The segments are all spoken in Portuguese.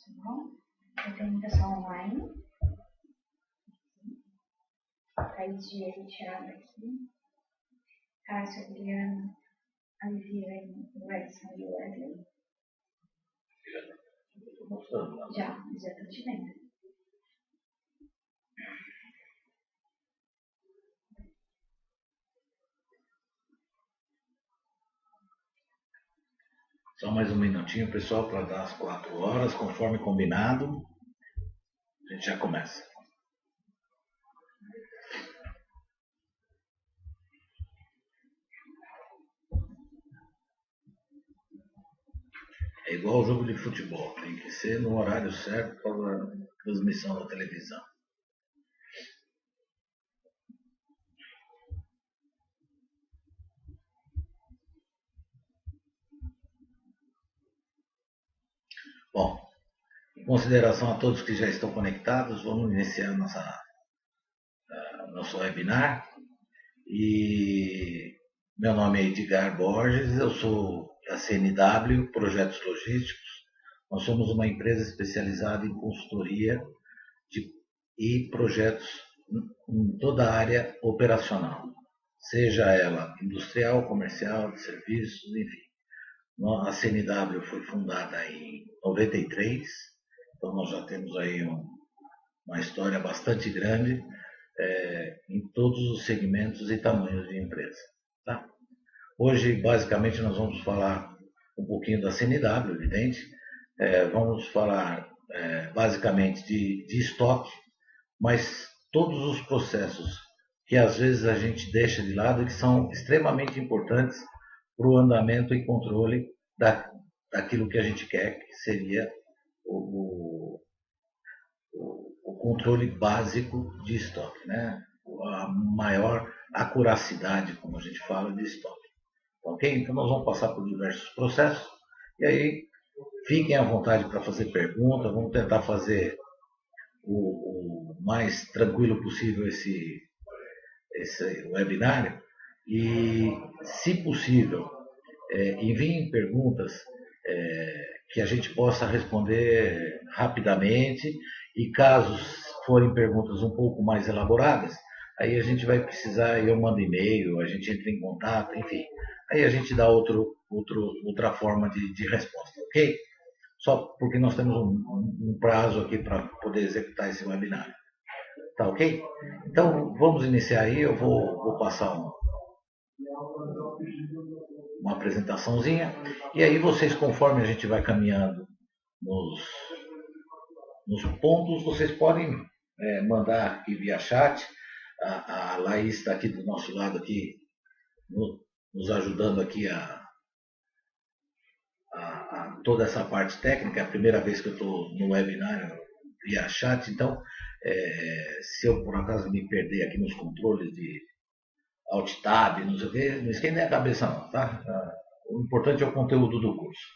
Bom, eu tenho um pessoal online. Thaís Diego Thiago aqui. Cássio, Adriano, Aliviane, Edson e Wesley. Já estou te vendo. Só mais um minutinho, pessoal, para dar as 4 horas, conforme combinado. A gente já começa. É igual ao jogo de futebol, tem que ser no horário certo para a transmissão da televisão. Bom, em consideração a todos que já estão conectados, vamos iniciar nosso webinar. E meu nome é Edgar Borges, eu sou da CNW, Projetos Logísticos. Nós somos uma empresa especializada em consultoria e projetos em toda a área operacional, seja ela industrial, comercial, de serviços, enfim. A CNW foi fundada em 93, então nós já temos aí uma história bastante grande em todos os segmentos e tamanhos de empresa. Tá? Hoje, basicamente, nós vamos falar um pouquinho da CNW, evidente. Vamos falar basicamente de estoque, mas todos os processos que às vezes a gente deixa de lado e que são extremamente importantes para o andamento e controle daquilo que a gente quer, que seria o controle básico de estoque, né? A maior acuracidade, como a gente fala, de estoque. Ok? Então nós vamos passar por diversos processos e aí fiquem à vontade para fazer perguntas, vamos tentar fazer o mais tranquilo possível esse webinário e, se possível, enviem perguntas que a gente possa responder rapidamente e caso forem perguntas um pouco mais elaboradas, aí a gente vai precisar, eu mando e-mail, a gente entra em contato, enfim, aí a gente dá outra forma de resposta, ok? Só porque nós temos um prazo aqui para poder executar esse webinário. Tá ok? Então vamos iniciar aí, eu vou passar uma apresentaçãozinha e aí vocês, conforme a gente vai caminhando nos pontos, vocês podem mandar aqui via chat. A Laís está aqui do nosso lado aqui, nos ajudando aqui a toda essa parte técnica. É a primeira vez que eu estou no webinar via chat, então se eu por acaso me perder aqui nos controles de Alt Tab, não sei o que, não esquenta a cabeça não, tá? O importante é o conteúdo do curso,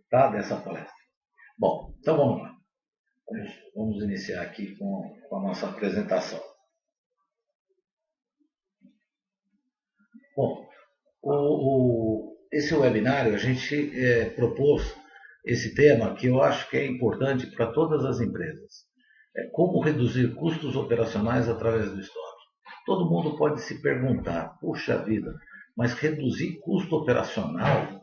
tá? Dessa palestra. Bom, então vamos lá. Vamos iniciar aqui com a nossa apresentação. Bom, esse webinário a gente propôs esse tema que eu acho que é importante para todas as empresas. Como reduzir custos operacionais através do estoque. Todo mundo pode se perguntar, puxa vida, mas reduzir custo operacional?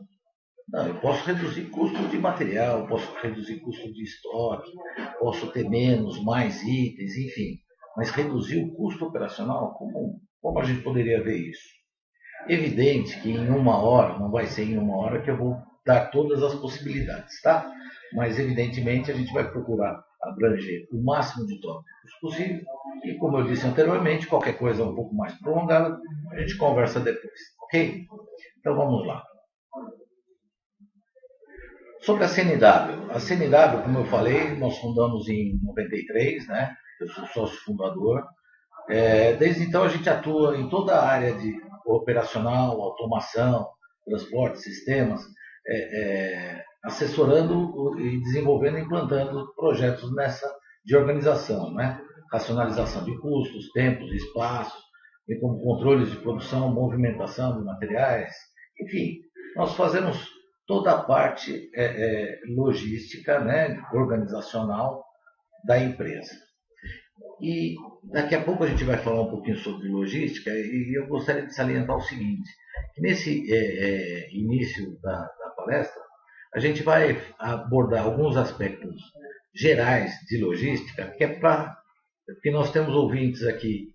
Não, eu posso reduzir custo de material, posso reduzir custo de estoque, posso ter menos, mais itens, enfim. Mas reduzir o custo operacional, como a gente poderia ver isso? Evidente que em uma hora, não vai ser em uma hora que eu vou dar todas as possibilidades, tá? Mas evidentemente a gente vai procurar abranger o máximo de tópicos possível e, como eu disse anteriormente, qualquer coisa um pouco mais prolongada, a gente conversa depois, ok? Então vamos lá. Sobre a CNW. A CNW, como eu falei, nós fundamos em 93, né? Eu sou sócio fundador. Desde então a gente atua em toda a área de operacional, automação, transporte, sistemas, assessorando e desenvolvendo e implantando projetos de organização, né? Racionalização de custos, tempos, espaços, e como controles de produção, movimentação de materiais, enfim, nós fazemos toda a parte logística, né, organizacional da empresa. E daqui a pouco a gente vai falar um pouquinho sobre logística e eu gostaria de salientar o seguinte, que nesse início da palestra, a gente vai abordar alguns aspectos gerais de logística, que é porque nós temos ouvintes aqui,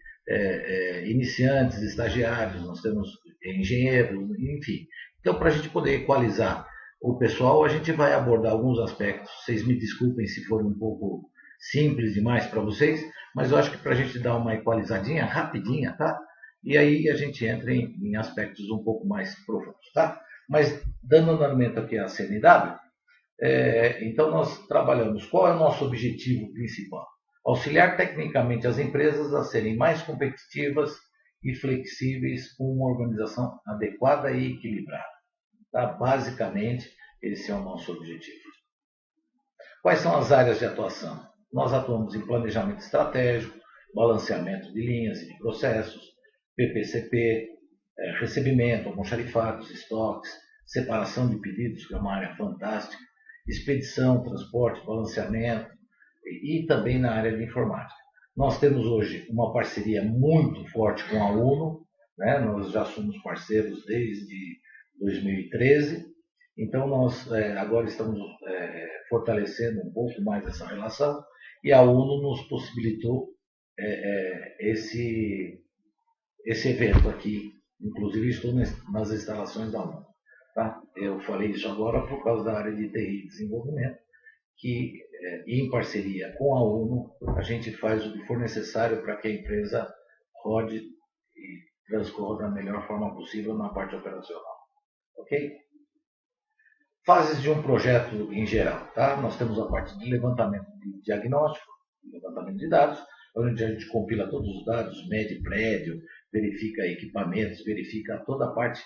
iniciantes, estagiários, nós temos engenheiros, enfim. Então, para a gente poder equalizar o pessoal, a gente vai abordar alguns aspectos. Vocês me desculpem se for um pouco simples demais para vocês, mas eu acho que para a gente dar uma equalizadinha, rapidinha, tá? E aí a gente entra em aspectos um pouco mais profundos, tá? Mas, dando andamento aqui à CNW, então nós trabalhamos. Qual é o nosso objetivo principal? Auxiliar tecnicamente as empresas a serem mais competitivas e flexíveis com uma organização adequada e equilibrada. Tá? Basicamente, esse é o nosso objetivo. Quais são as áreas de atuação? Nós atuamos em planejamento estratégico, balanceamento de linhas e de processos, PPCP, recebimento, almoxarifados, estoques, separação de pedidos, que é uma área fantástica, expedição, transporte, balanceamento e também na área de informática. Nós temos hoje uma parceria muito forte com a UNO, né? Nós já somos parceiros desde 2013, então nós agora estamos fortalecendo um pouco mais essa relação e a UNO nos possibilitou esse evento aqui. Inclusive estou nas instalações da UNO. Tá? Eu falei isso agora por causa da área de TI e desenvolvimento, que em parceria com a ONU, a gente faz o que for necessário para que a empresa rode e transcorra da melhor forma possível na parte operacional. Ok? Fases de um projeto em geral. Tá? Nós temos a parte de levantamento de diagnóstico, levantamento de dados, onde a gente compila todos os dados, mede prédio, verifica equipamentos, verifica toda a parte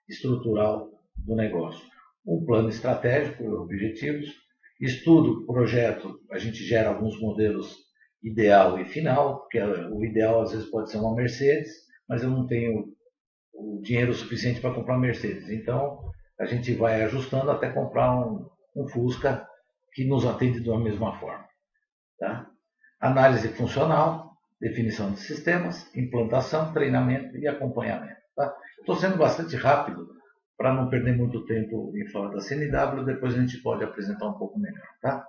estrutural do negócio. Um plano estratégico, objetivos, estudo, projeto, a gente gera alguns modelos ideal e final, porque o ideal às vezes pode ser uma Mercedes, mas eu não tenho o dinheiro suficiente para comprar uma Mercedes. Então, a gente vai ajustando até comprar um Fusca que nos atende da mesma forma. Tá? Análise funcional, definição de sistemas, implantação, treinamento e acompanhamento. Tá? Estou sendo bastante rápido para não perder muito tempo em falar da CNW, depois a gente pode apresentar um pouco melhor. Tá?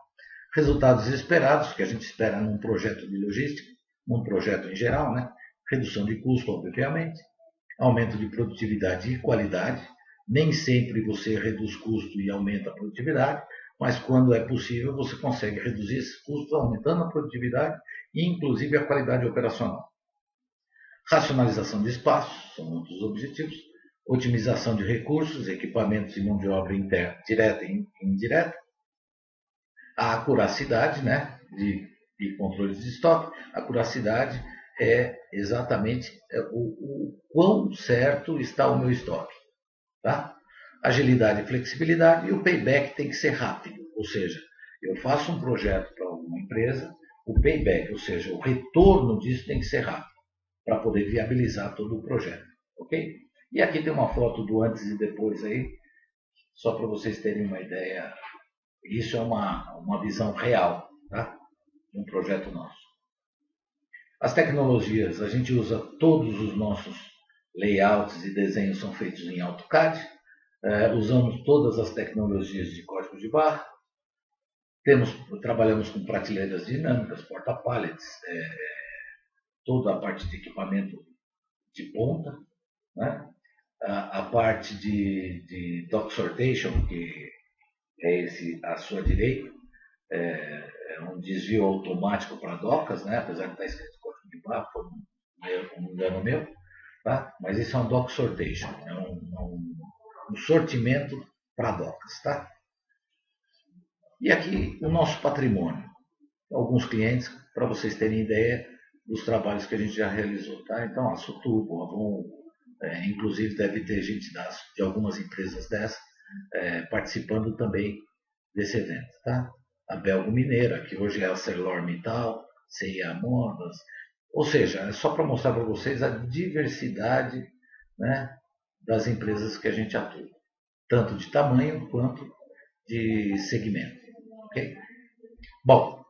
Resultados esperados, que a gente espera num projeto de logística, num projeto em geral, né? Redução de custo, obviamente, aumento de produtividade e qualidade. Nem sempre você reduz custo e aumenta a produtividade, mas quando é possível você consegue reduzir esses custos aumentando a produtividade e inclusive a qualidade operacional. Racionalização de espaços, são outros objetivos. Otimização de recursos, equipamentos e mão de obra direta e indireta. A acuracidade, né, de controles de estoque. A acuracidade é exatamente o quão certo está o meu estoque. Tá? Agilidade e flexibilidade, e o payback tem que ser rápido, ou seja, eu faço um projeto para alguma empresa, o payback, ou seja, o retorno disso tem que ser rápido, para poder viabilizar todo o projeto, ok? E aqui tem uma foto do antes e depois aí, só para vocês terem uma ideia, isso é uma visão real, tá? De um projeto nosso. As tecnologias, a gente usa todos os nossos layouts e desenhos são feitos em AutoCAD, usamos todas as tecnologias de código de barra, trabalhamos com prateleiras dinâmicas, porta-pallets, toda a parte de equipamento de ponta, né? A parte de dock sortation, que é esse à sua direita, é um desvio automático para docas, né? Apesar de estar escrito código de barra, foi um engano meu. Tá? Mas isso é um dock sortation, é um sortimento para docas. Tá? E aqui o nosso patrimônio. Alguns clientes, para vocês terem ideia dos trabalhos que a gente já realizou. Tá? Então, a Sutubo, Avon, inclusive deve ter gente de algumas empresas dessas participando também desse evento. Tá? A Belgo Mineira, que hoje é a ArcelorMittal, CIA Modas. Ou seja, é só para mostrar para vocês a diversidade, né, das empresas que a gente atua. tanto de tamanho quanto de segmento. Ok? Bom,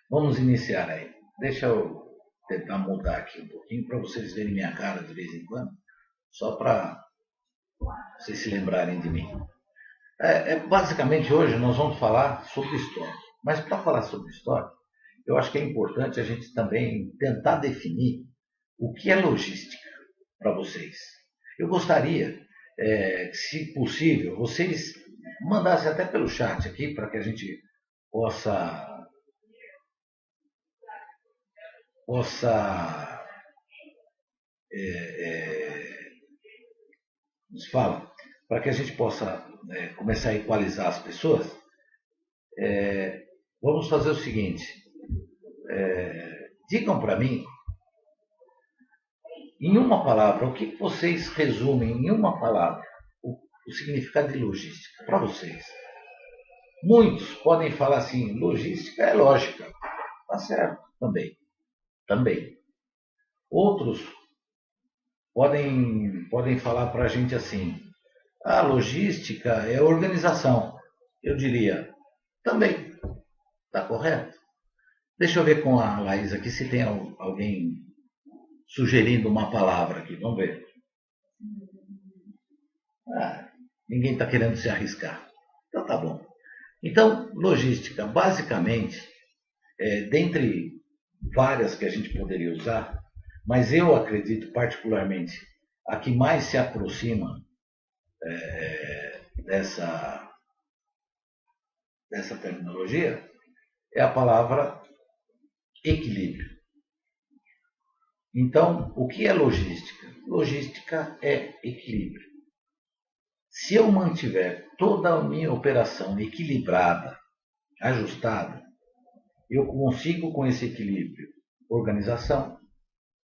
vamos iniciar aí. Deixa eu tentar mudar aqui um pouquinho para vocês verem minha cara de vez em quando, só para vocês se lembrarem de mim. Basicamente hoje nós vamos falar sobre história. Mas para falar sobre história, eu acho que é importante a gente também tentar definir o que é logística para vocês. Eu gostaria, se possível, vocês mandassem até pelo chat aqui para que a gente possa nos fala, para que a gente possa começar a equalizar as pessoas. Vamos fazer o seguinte, digam para mim, em uma palavra, o que vocês resumem em uma palavra o significado de logística para vocês. Muitos podem falar assim, logística é lógica, tá certo, também. Outros podem falar para a gente assim, a logística é organização. Eu diria, também, está correto? Deixa eu ver com a Laís aqui se tem alguém sugerindo uma palavra aqui, vamos ver. Ninguém está querendo se arriscar. Então tá bom. Então, logística, basicamente, dentre várias que a gente poderia usar, mas eu acredito particularmente a que mais se aproxima dessa terminologia é a palavra equilíbrio. Então, o que é logística? Logística é equilíbrio. Se eu mantiver toda a minha operação equilibrada, ajustada, eu consigo com esse equilíbrio organização,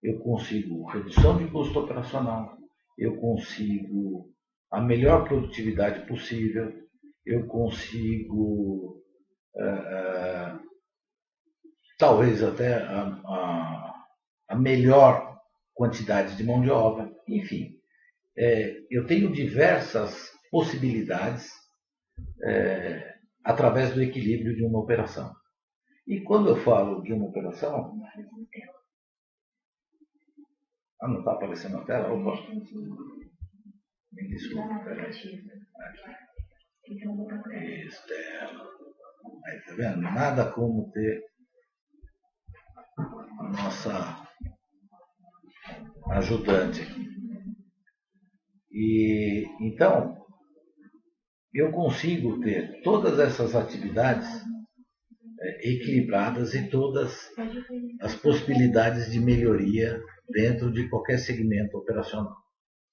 eu consigo redução de custo operacional, eu consigo a melhor produtividade possível, eu consigo talvez até a melhor quantidade de mão de obra, enfim. Eu tenho diversas possibilidades através do equilíbrio de uma operação. E quando eu falo de uma operação... não está aparecendo na tela? Opa! Me desculpa, peraí. Isso, tela. Aí, tá vendo? Nada como ter a nossa ajudante aqui. E então, eu consigo ter todas essas atividades equilibradas e todas as possibilidades de melhoria dentro de qualquer segmento operacional.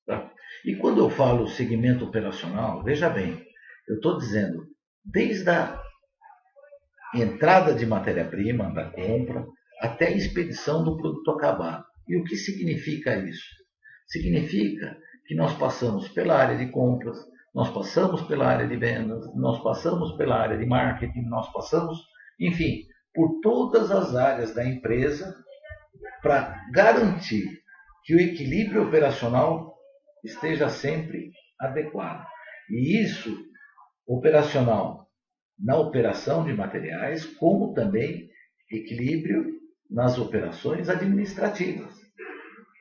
Tá? E quando eu falo segmento operacional, veja bem, eu estou dizendo desde a entrada de matéria-prima, da compra, até a expedição do produto acabado. E o que significa isso? Significa que nós passamos pela área de compras, nós passamos pela área de vendas, nós passamos pela área de marketing, nós passamos, enfim, por todas as áreas da empresa para garantir que o equilíbrio operacional esteja sempre adequado. E isso, operacional, na operação de materiais, como também equilíbrio nas operações administrativas.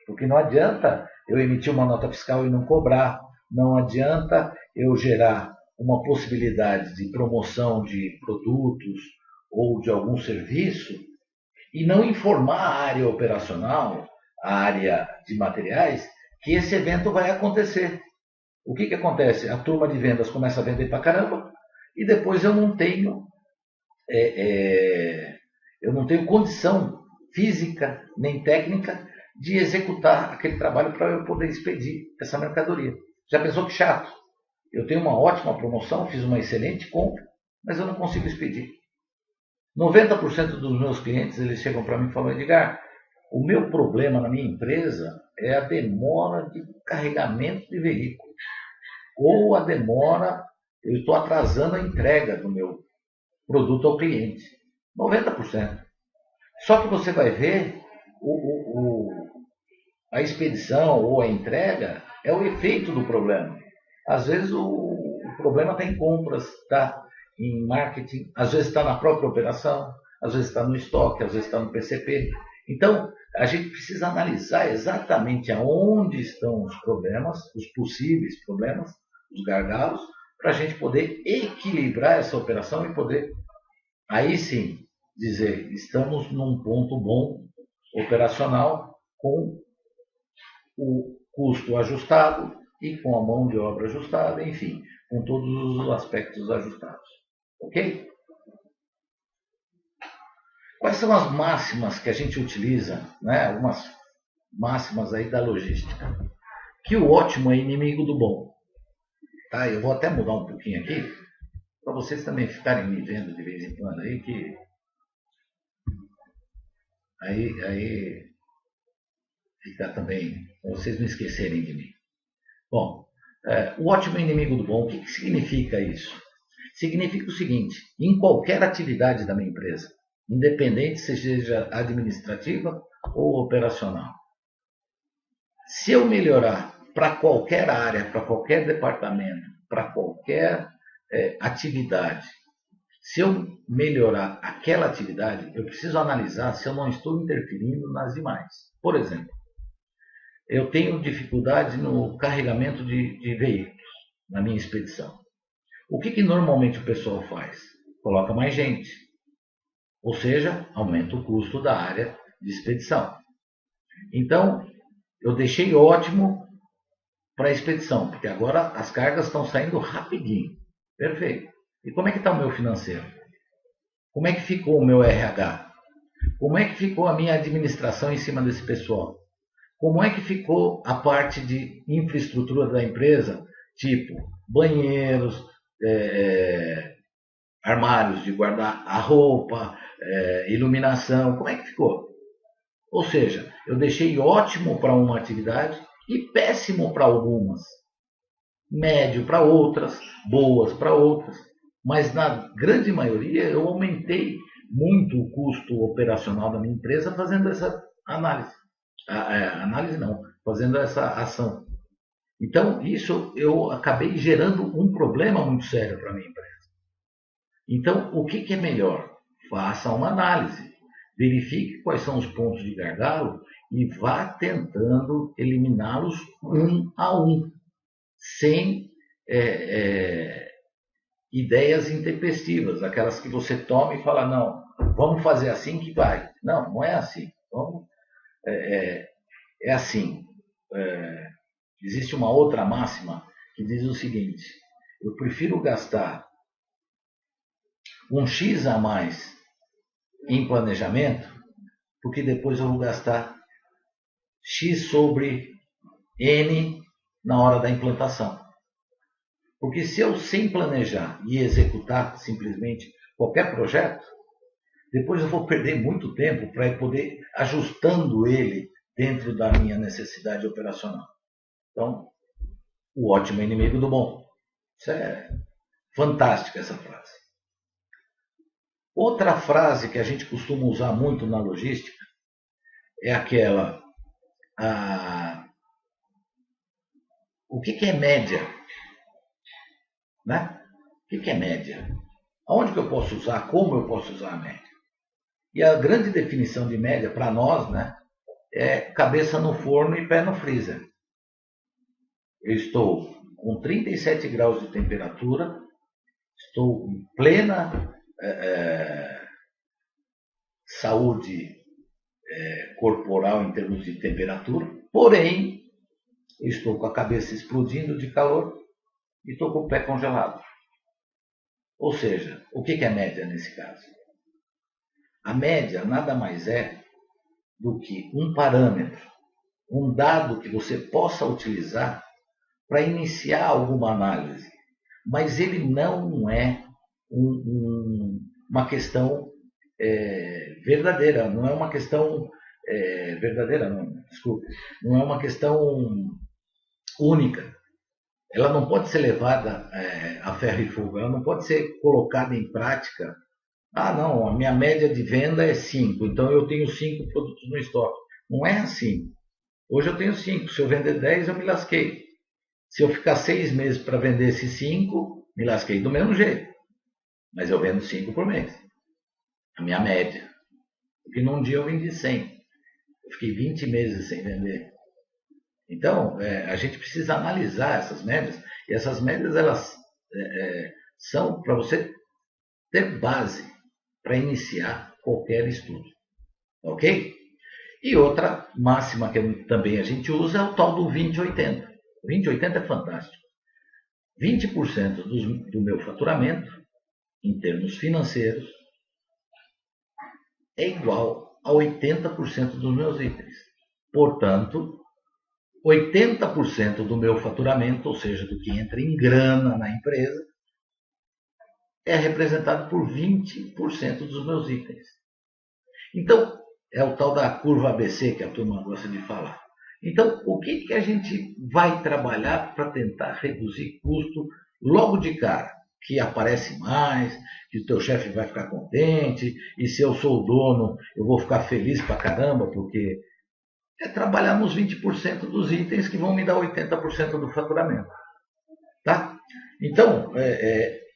Porque não adianta eu emitir uma nota fiscal e não cobrar, não adianta eu gerar uma possibilidade de promoção de produtos ou de algum serviço e não informar a área operacional, a área de materiais, que esse evento vai acontecer. O que acontece? A turma de vendas começa a vender pra caramba e depois eu não tenho condição física nem técnica de executar aquele trabalho para eu poder expedir essa mercadoria. Já pensou que chato? Eu tenho uma ótima promoção, fiz uma excelente compra, mas eu não consigo expedir. 90% dos meus clientes eles chegam para mim e falam, Edgar, o meu problema na minha empresa é a demora de carregamento de veículo. Ou a demora, eu estou atrasando a entrega do meu produto ao cliente. 90%. Só que você vai ver, a expedição ou a entrega é o efeito do problema. Às vezes o problema está em compras, está em marketing, às vezes está na própria operação, às vezes está no estoque, às vezes está no PCP. Então, a gente precisa analisar exatamente aonde estão os problemas, os possíveis problemas, os gargalos, para a gente poder equilibrar essa operação e poder, aí sim, dizer, estamos num ponto bom operacional com o custo ajustado e com a mão de obra ajustada, enfim, com todos os aspectos ajustados. Ok? Quais são as máximas que a gente utiliza, né? Algumas máximas aí da logística. Que o ótimo é inimigo do bom. Tá? Eu vou até mudar um pouquinho aqui, para vocês também ficarem me vendo de vez em quando aí, que aí fica também, para vocês não esquecerem de mim. Bom, o ótimo é inimigo do bom. O que significa isso? Significa o seguinte: em qualquer atividade da minha empresa, independente se seja administrativa ou operacional, se eu melhorar para qualquer área, para qualquer departamento, para qualquer atividade, se eu melhorar aquela atividade, eu preciso analisar se eu não estou interferindo nas demais. Por exemplo, eu tenho dificuldade no carregamento de veículos na minha expedição. O que normalmente o pessoal faz? Coloca mais gente. Ou seja, aumenta o custo da área de expedição. Então, eu deixei ótimo para a expedição, porque agora as cargas estão saindo rapidinho. Perfeito. E como é que está o meu financeiro? Como é que ficou o meu RH? Como é que ficou a minha administração em cima desse pessoal? Como é que ficou a parte de infraestrutura da empresa, tipo banheiros, armários de guardar a roupa, iluminação, como é que ficou? Ou seja, eu deixei ótimo para uma atividade e péssimo para algumas, médio para outras, boas para outras, mas na grande maioria eu aumentei muito o custo operacional da minha empresa fazendo essa análise. Análise não, fazendo essa ação. Então, isso eu acabei gerando um problema muito sério para a minha empresa. Então, o que é melhor? Faça uma análise. Verifique quais são os pontos de gargalo e vá tentando eliminá-los um a um, sem ideias intempestivas, aquelas que você toma e fala, não, vamos fazer assim que vai. Não, não é assim. É assim. Existe uma outra máxima que diz o seguinte: eu prefiro gastar um X a mais em planejamento, porque depois eu vou gastar X sobre N na hora da implantação. Porque se eu sem planejar e executar simplesmente qualquer projeto, depois eu vou perder muito tempo para poder ajustando ele dentro da minha necessidade operacional. Então, o ótimo é inimigo do bom. Isso é fantástica essa frase. Outra frase que a gente costuma usar muito na logística é aquela: o que é média? Né? O que é média? Aonde que eu posso usar? Como eu posso usar a média? E a grande definição de média para nós, né, é cabeça no forno e pé no freezer. Eu estou com 37 graus de temperatura, estou em plena saúde corporal em termos de temperatura, porém, eu estou com a cabeça explodindo de calor e estou com o pé congelado. Ou seja, o que é média nesse caso? A média nada mais é do que um parâmetro, um dado que você possa utilizar para iniciar alguma análise, mas ele não é uma questão verdadeira, não é uma questão verdadeira, não, desculpe, não é uma questão única. Ela não pode ser levada a ferro e fogo, ela não pode ser colocada em prática. Ah, não, a minha média de venda é 5, então eu tenho 5 produtos no estoque. Não é assim. Hoje eu tenho 5, se eu vender 10 eu me lasquei. Se eu ficar 6 meses para vender esses 5, me lasquei do mesmo jeito. Mas eu vendo 5 por mês. A minha média. Porque num dia eu vendi 100. Eu fiquei 20 meses sem vender. Então, a gente precisa analisar essas médias. E essas médias, elas são para você ter base para iniciar qualquer estudo. Ok? E outra máxima que também a gente usa é o tal do 20-80. 20-80 é fantástico. 20% do meu faturamento, em termos financeiros, é igual a 80% dos meus itens. Portanto, 80% do meu faturamento, ou seja, do que entra em grana na empresa, é representado por 20% dos meus itens. Então, é o tal da curva ABC que a turma gosta de falar. Então, o que a gente vai trabalhar para tentar reduzir custo logo de cara? Que aparece mais, que o teu chefe vai ficar contente, e se eu sou o dono, eu vou ficar feliz pra caramba, porque é trabalhar nos 20% dos itens que vão me dar 80% do faturamento. Tá? Então,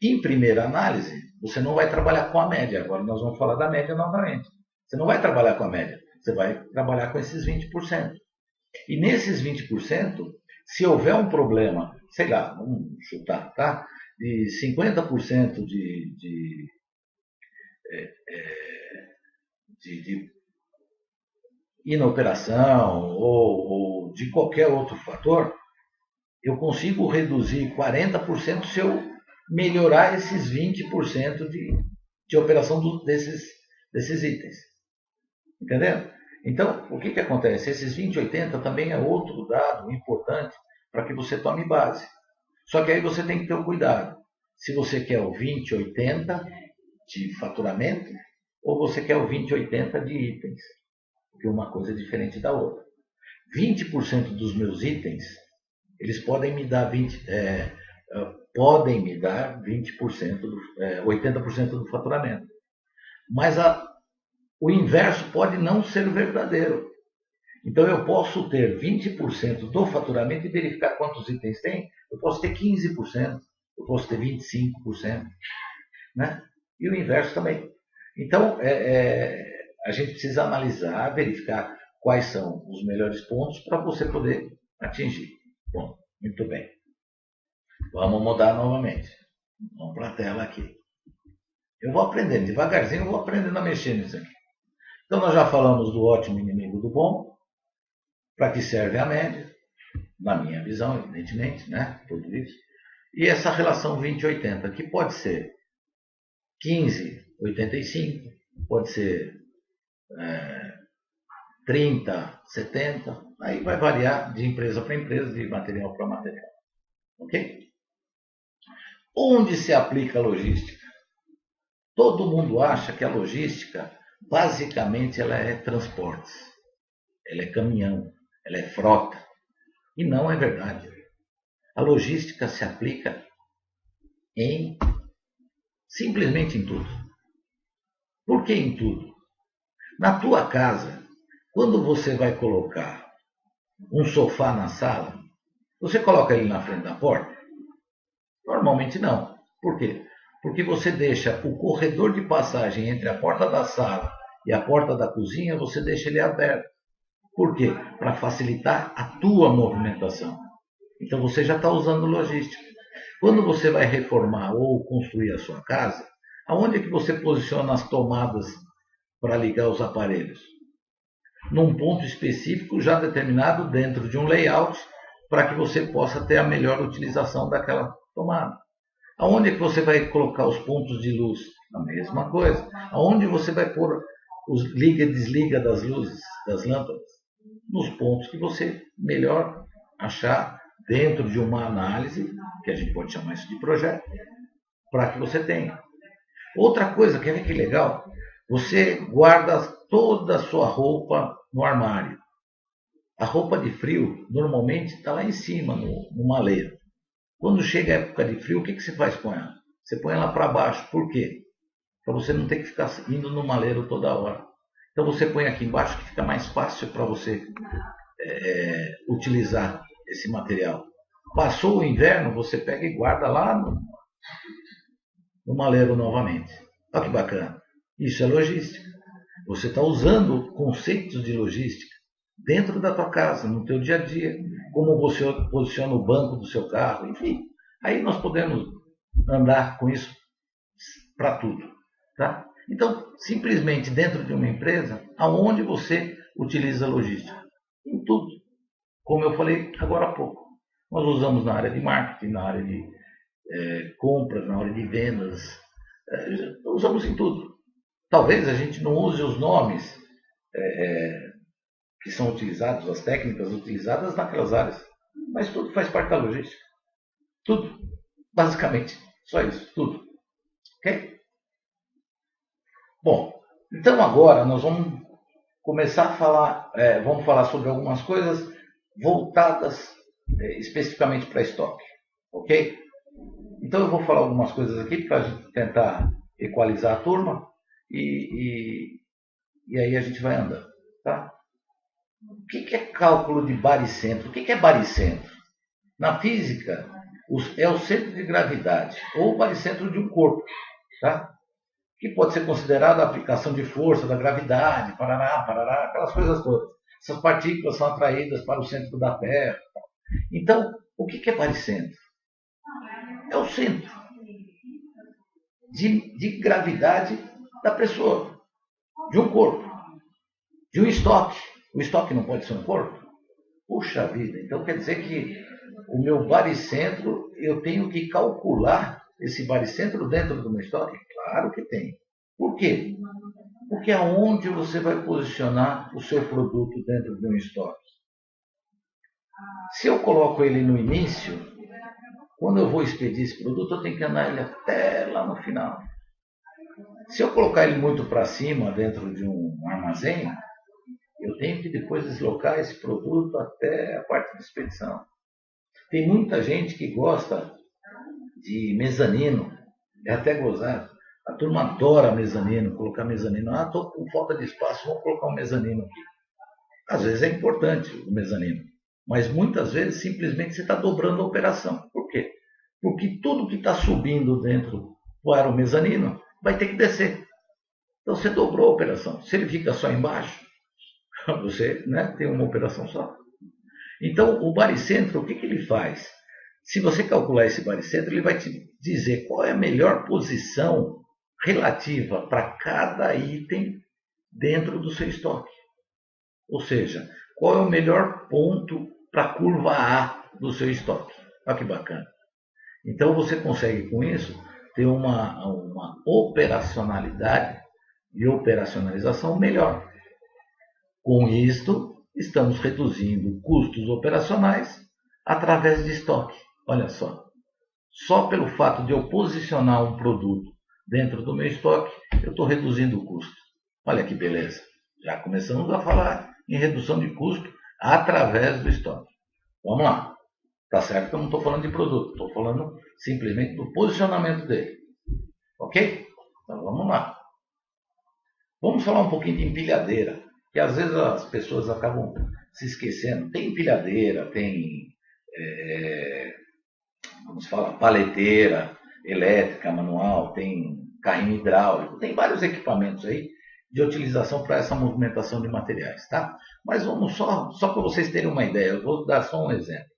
em primeira análise, você não vai trabalhar com a média. Agora nós vamos falar da média novamente. Você não vai trabalhar com a média, você vai trabalhar com esses 20%. E nesses 20%, se houver um problema, sei lá, vamos chutar, tá? De 50% de inoperação ou de qualquer outro fator, eu consigo reduzir 40% se eu melhorar esses 20% de operação desses itens. Entendeu? Então, o que acontece? Esses 20-80 também é outro dado importante para que você tome base. Só que aí você tem que ter o cuidado. Se você quer o 20-80 de faturamento ou você quer o 20-80 de itens. Porque uma coisa é diferente da outra. 20% dos meus itens, eles podem me dar 20%, 80% do faturamento. Mas o inverso pode não ser verdadeiro. Então eu posso ter 20% do faturamento e verificar quantos itens tem. Eu posso ter 15%, eu posso ter 25%. Né? E o inverso também. Então, a gente precisa analisar, verificar quais são os melhores pontos para você poder atingir. Bom, muito bem. Vamos mudar novamente. Vamos para a tela aqui. Eu vou aprendendo, devagarzinho eu vou aprendendo a mexer nisso aqui. Então nós já falamos do ótimo inimigo do bom, para que serve a média, na minha visão, evidentemente, né? Tudo isso. E essa relação 20-80, que pode ser 15-85, pode ser 30-70, aí vai variar de empresa para empresa, de material para material. Ok? Onde se aplica a logística? Todo mundo acha que a logística, basicamente, ela é transportes, ela é caminhão, ela é frota. E não é verdade. A logística se aplica simplesmente em tudo. Por que em tudo? Na tua casa, quando você vai colocar um sofá na sala, você coloca ele na frente da porta? Normalmente não. Por quê? Porque você deixa o corredor de passagem entre a porta da sala e a porta da cozinha, você deixa ele aberto. Por quê? Para facilitar a tua movimentação. Então você já está usando logística. Quando você vai reformar ou construir a sua casa, aonde é que você posiciona as tomadas para ligar os aparelhos? Num ponto específico já determinado dentro de um layout para que você possa ter a melhor utilização daquela tomada. Aonde é que você vai colocar os pontos de luz? A mesma coisa. Aonde você vai pôr os liga e desliga das luzes, das lâmpadas? Nos pontos que você melhor achar dentro de uma análise, que a gente pode chamar isso de projeto, para que você tenha. Outra coisa, quer ver que legal? Você guarda toda a sua roupa no armário. A roupa de frio, normalmente, está lá em cima, no maleiro. Quando chega a época de frio, o que você faz com ela? Você põe ela para baixo. Por quê? Para você não ter que ficar indo no maleiro toda hora. Então você põe aqui embaixo que fica mais fácil para você utilizar esse material. Passou o inverno, você pega e guarda lá no maleiro novamente. Olha que bacana. Isso é logística. Você está usando conceitos de logística dentro da tua casa, no teu dia a dia, como você posiciona o banco do seu carro, enfim. Aí nós podemos andar com isso para tudo. Tá? Então, simplesmente dentro de uma empresa, aonde você utiliza logística? Em tudo. Como eu falei agora há pouco. Nós usamos na área de marketing, na área de compras, na área de vendas. Usamos em tudo. Talvez a gente não use os nomes que são utilizados, as técnicas utilizadas naquelas áreas. Mas tudo faz parte da logística. Tudo. Basicamente. Só isso. Tudo. Ok? Bom, então agora nós vamos começar a falar, vamos falar sobre algumas coisas voltadas especificamente para estoque. Ok? Então eu vou falar algumas coisas aqui para a gente tentar equalizar a turma e aí a gente vai andando. Tá? O que é cálculo de baricentro? O que é baricentro? Na física, é o centro de gravidade ou o baricentro de um corpo, tá? Que pode ser considerado a aplicação de força da gravidade, parará, parará, aquelas coisas todas. Essas partículas são atraídas para o centro da Terra. Então, o que é baricentro? É o centro de gravidade da pessoa, de um corpo, de um estoque. O estoque não pode ser um corpo? Puxa vida, então quer dizer que o meu baricentro, eu tenho que calcular esse baricentro dentro do meu estoque? Claro que tem. Por quê? Porque aonde você vai posicionar o seu produto dentro de um estoque? Se eu coloco ele no início, quando eu vou expedir esse produto, eu tenho que andar ele até lá no final. Se eu colocar ele muito para cima dentro de um armazém, eu tenho que depois deslocar esse produto até a parte de expedição. Tem muita gente que gosta de mezanino, é até gozado. A turma adora mezanino, colocar mezanino. Ah, estou com falta de espaço, vou colocar um mezanino aqui. Às vezes é importante o mezanino, mas muitas vezes simplesmente você está dobrando a operação. Por quê? Porque tudo que está subindo dentro para o mezanino vai ter que descer. Então você dobrou a operação. Se ele fica só embaixo, você tem uma operação só. Então o baricentro, o que ele faz? Se você calcular esse baricentro, ele vai te dizer qual é a melhor posição relativa para cada item dentro do seu estoque. Ou seja, qual é o melhor ponto para a curva A do seu estoque. Olha que bacana. Então você consegue com isso ter uma operacionalidade e operacionalização melhor. Com isto, estamos reduzindo custos operacionais através de estoque. Olha só. Só pelo fato de eu posicionar um produto dentro do meu estoque, eu estou reduzindo o custo. Olha que beleza. Já começamos a falar em redução de custo através do estoque. Vamos lá. Tá certo que eu não estou falando de produto, estou falando simplesmente do posicionamento dele. Ok? Então vamos lá. Vamos falar um pouquinho de empilhadeira, que às vezes as pessoas acabam se esquecendo. Tem empilhadeira, tem vamos falar, paleteira elétrica, manual, tem carrinho hidráulico, tem vários equipamentos aí de utilização para essa movimentação de materiais, tá? Mas vamos só para vocês terem uma ideia, eu vou dar só um exemplo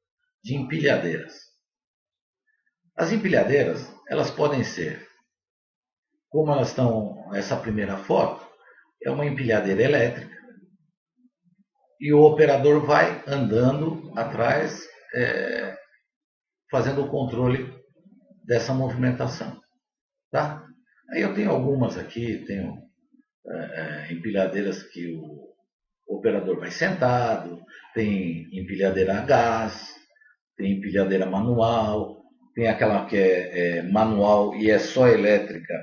de empilhadeiras. As empilhadeiras, elas podem ser, como elas estão, essa primeira foto, é uma empilhadeira elétrica e o operador vai andando atrás, fazendo o controle dessa movimentação. Tá? Aí eu tenho algumas aqui, tenho empilhadeiras que o operador vai sentado, tem empilhadeira a gás, tem empilhadeira manual, tem aquela que é manual e é só elétrica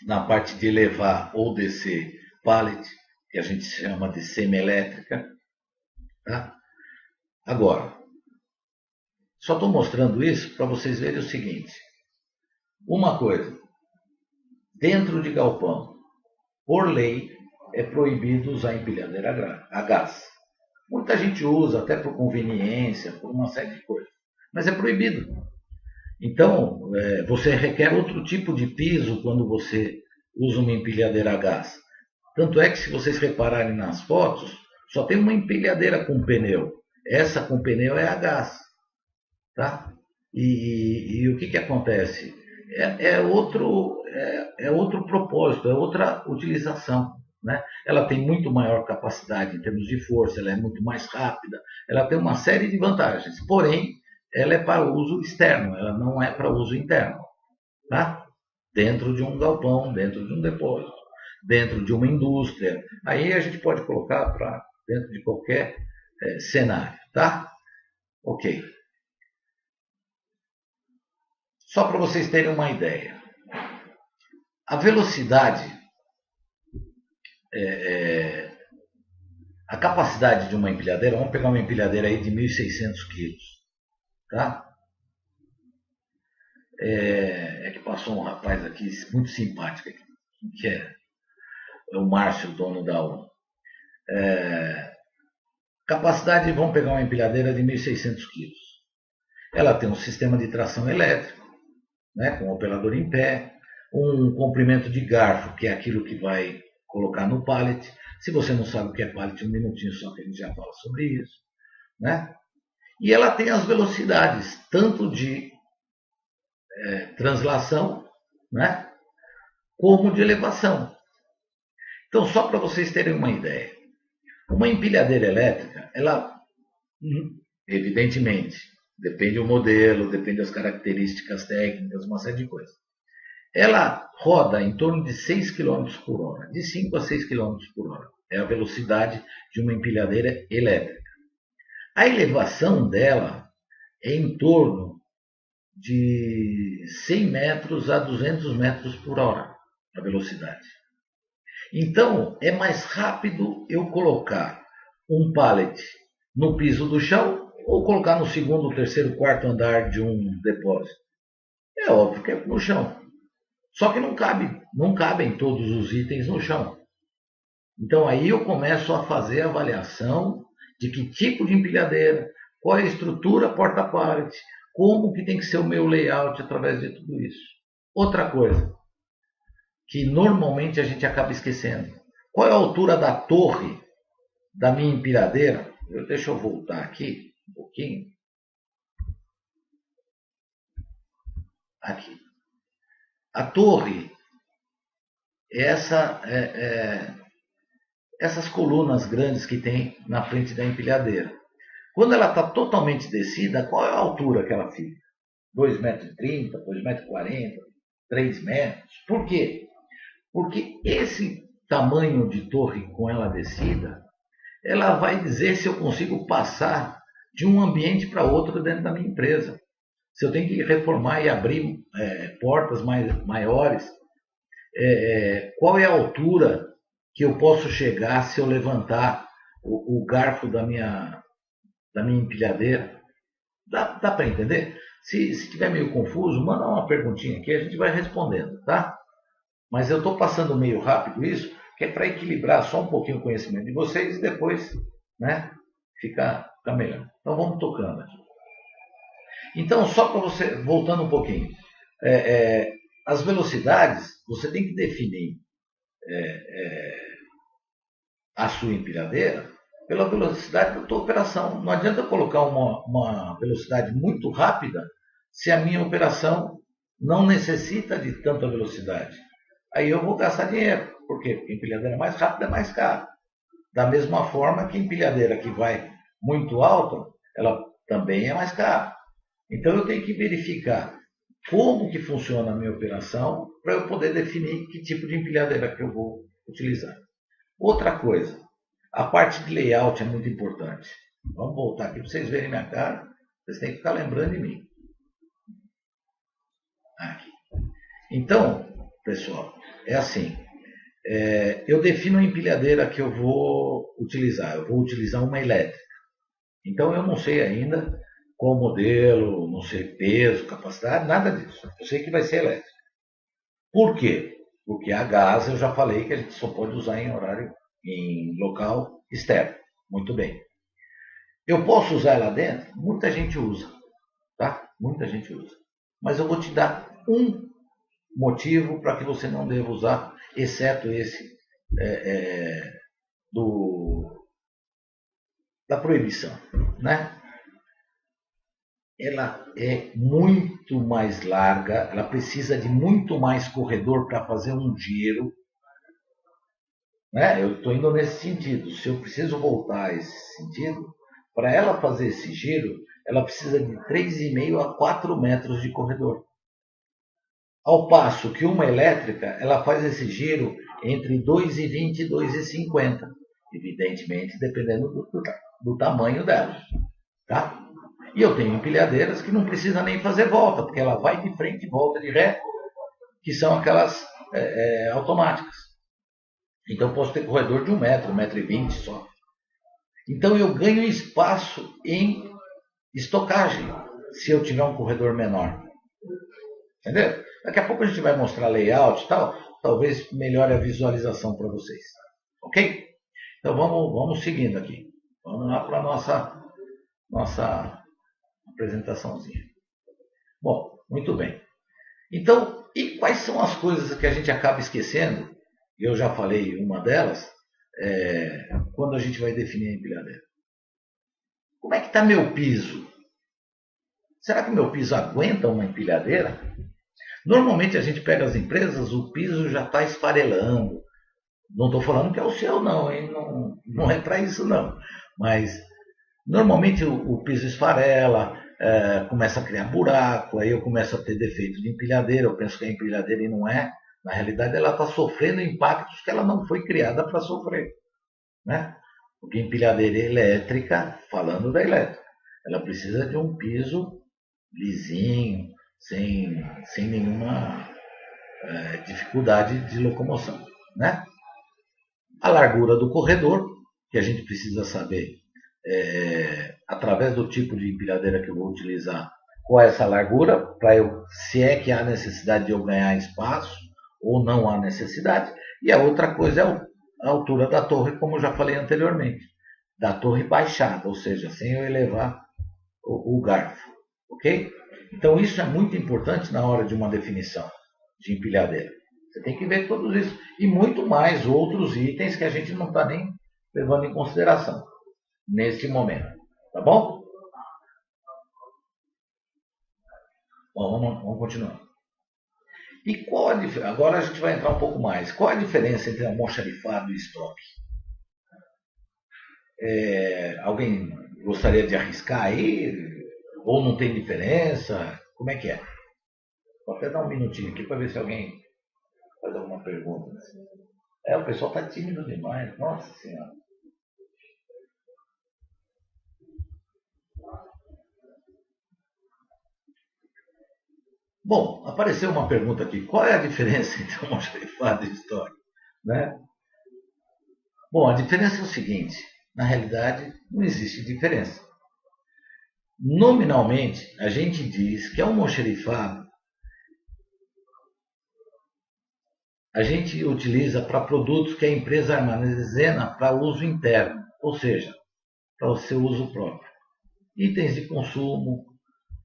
na parte de levar ou descer pallet, que a gente chama de semi-elétrica. Tá? Agora, só estou mostrando isso para vocês verem o seguinte. Uma coisa, dentro de galpão, por lei, é proibido usar empilhadeira a gás. Muita gente usa até por conveniência, por uma série de coisas. mas é proibido. Então, você requer outro tipo de piso quando você usa uma empilhadeira a gás. Tanto é que, se vocês repararem nas fotos, só tem uma empilhadeira com pneu. Essa com pneu é a gás. Tá? E o que acontece? É outro propósito, é outra utilização. Né? Ela tem muito maior capacidade em termos de força, ela é muito mais rápida, ela tem uma série de vantagens. Porém, ela é para uso externo, ela não é para uso interno. Tá? Dentro de um galpão, dentro de um depósito, dentro de uma indústria. Aí a gente pode colocar para dentro de qualquer cenário. Tá? Ok. Só para vocês terem uma ideia. A velocidade, a capacidade de uma empilhadeira, vamos pegar uma empilhadeira aí de 1.600 quilos. Tá? Que passou um rapaz aqui muito simpático, que é o Márcio, dono da ONU. Capacidade, vamos pegar uma empilhadeira de 1.600 quilos. Ela tem um sistema de tração elétrico, né, com o operador em pé, um comprimento de garfo, que é aquilo que vai colocar no pallet. Se você não sabe o que é pallet, um minutinho só que a gente já fala sobre isso. Né? E ela tem as velocidades, tanto de translação, né, como de elevação. Então, só para vocês terem uma ideia, uma empilhadeira elétrica, ela, evidentemente, depende do modelo, depende das características técnicas, uma série de coisas. Ela roda em torno de 6 km por hora, de 5 a 6 km por hora. É a velocidade de uma empilhadeira elétrica. A elevação dela é em torno de 100 metros a 200 metros por hora, a velocidade. Então, é mais rápido eu colocar um pallet no piso do chão ou colocar no segundo, terceiro, quarto andar de um depósito. É óbvio que é no chão. Só que não cabem todos os itens no chão. Então aí eu começo a fazer a avaliação de que tipo de empilhadeira, qual é a estrutura porta-pallet, como que tem que ser o meu layout através de tudo isso. Outra coisa, que normalmente a gente acaba esquecendo. Qual é a altura da torre da minha empilhadeira? Deixa eu voltar aqui um pouquinho. Aqui. A torre é essas colunas grandes que tem na frente da empilhadeira. Quando ela está totalmente descida, qual é a altura que ela fica? 2,30 m, 2,40 m, 3 metros. Por quê? Porque esse tamanho de torre com ela descida, ela vai dizer se eu consigo passar de um ambiente para outro dentro da minha empresa. Se eu tenho que reformar e abrir portas maiores, qual é a altura que eu posso chegar se eu levantar o garfo da minha empilhadeira? Dá para entender? Se estiver meio confuso, manda uma perguntinha aqui, a gente vai respondendo, tá? Mas eu estou passando meio rápido isso, que é para equilibrar só um pouquinho o conhecimento de vocês e depois, né, ficar melhor. Então vamos tocando aqui. Então, só para você, voltando um pouquinho, as velocidades, você tem que definir a sua empilhadeira pela velocidade da tua operação. Não adianta eu colocar uma velocidade muito rápida se a minha operação não necessita de tanta velocidade. Aí eu vou gastar dinheiro. Por quê? Porque empilhadeira mais rápida é mais cara. Da mesma forma que empilhadeira que vai muito alta, ela também é mais cara. Então eu tenho que verificar como que funciona a minha operação para eu poder definir que tipo de empilhadeira que eu vou utilizar. Outra coisa, a parte de layout é muito importante. Vamos voltar aqui para vocês verem minha cara. Vocês têm que ficar lembrando de mim. Aqui. Então, pessoal, é assim. Eu defino a empilhadeira que eu vou utilizar. Eu vou utilizar uma elétrica. Então eu não sei ainda qual modelo, não sei peso, capacidade, nada disso. Eu sei que vai ser elétrica. Por quê? Porque a gás eu já falei que a gente só pode usar em local externo. Muito bem. Eu posso usar ela dentro? Muita gente usa. tá? Muita gente usa. Mas eu vou te dar um motivo para que você não deva usar, exceto esse da proibição, né? Ela é muito mais larga, ela precisa de muito mais corredor para fazer um giro, né? Eu estou indo nesse sentido. Se eu preciso voltar a esse sentido, para ela fazer esse giro, ela precisa de 3,5 a 4 metros de corredor. Ao passo que uma elétrica, ela faz esse giro entre 2,20 e 2,50, evidentemente dependendo do tamanho dela, tá? E eu tenho empilhadeiras que não precisa nem fazer volta, porque ela vai de frente e volta de ré, que são aquelas automáticas. Então eu posso ter corredor de 1 metro, 1,20 m só. Então eu ganho espaço em estocagem, se eu tiver um corredor menor. Entendeu? Daqui a pouco a gente vai mostrar layout e tal, talvez melhore a visualização para vocês. Ok? Então vamos seguindo aqui. Vamos lá para a nossa apresentaçãozinha. Bom, muito bem. Então, e quais são as coisas que a gente acaba esquecendo? Eu já falei uma delas, quando a gente vai definir a empilhadeira. Como é que está meu piso? Será que meu piso aguenta uma empilhadeira? Normalmente a gente pega as empresas, o piso já está esfarelando. Não estou falando que é o seu, não, hein? Não é para isso, não. Mas normalmente o piso esfarela, começa a criar buraco, aí eu começo a ter defeito de empilhadeira, eu penso que é empilhadeira e não é. Na realidade, ela está sofrendo impactos que ela não foi criada para sofrer, né? Porque empilhadeira elétrica, falando da elétrica, ela precisa de um piso lisinho, sem nenhuma dificuldade de locomoção, né? A largura do corredor, que a gente precisa saber através do tipo de empilhadeira que eu vou utilizar, qual é essa largura, para se é que há necessidade de eu ganhar espaço ou não há necessidade. E a outra coisa é a altura da torre, como eu já falei anteriormente, da torre baixada, ou seja, sem eu elevar o garfo, ok? Então isso é muito importante na hora de uma definição de empilhadeira. Você tem que ver tudo isso e muito mais outros itens que a gente não está nem levando em consideração neste momento, tá bom? Bom, vamos continuar. E qual agora a gente vai entrar um pouco mais. Qual a diferença entre almoxarifado e estoque? Alguém gostaria de arriscar aí? Ou não tem diferença? Como é que é? Vou até dar um minutinho aqui para ver se alguém faz alguma pergunta. O pessoal está tímido demais. Nossa Senhora. Bom, apareceu uma pergunta aqui. Qual é a diferença entre almoxarifado e estoque? Né? Bom, a diferença é o seguinte. Na realidade, não existe diferença. Nominalmente, a gente diz que almoxarifado a gente utiliza para produtos que a empresa armazena para uso interno, ou seja, para o seu uso próprio. Itens de consumo,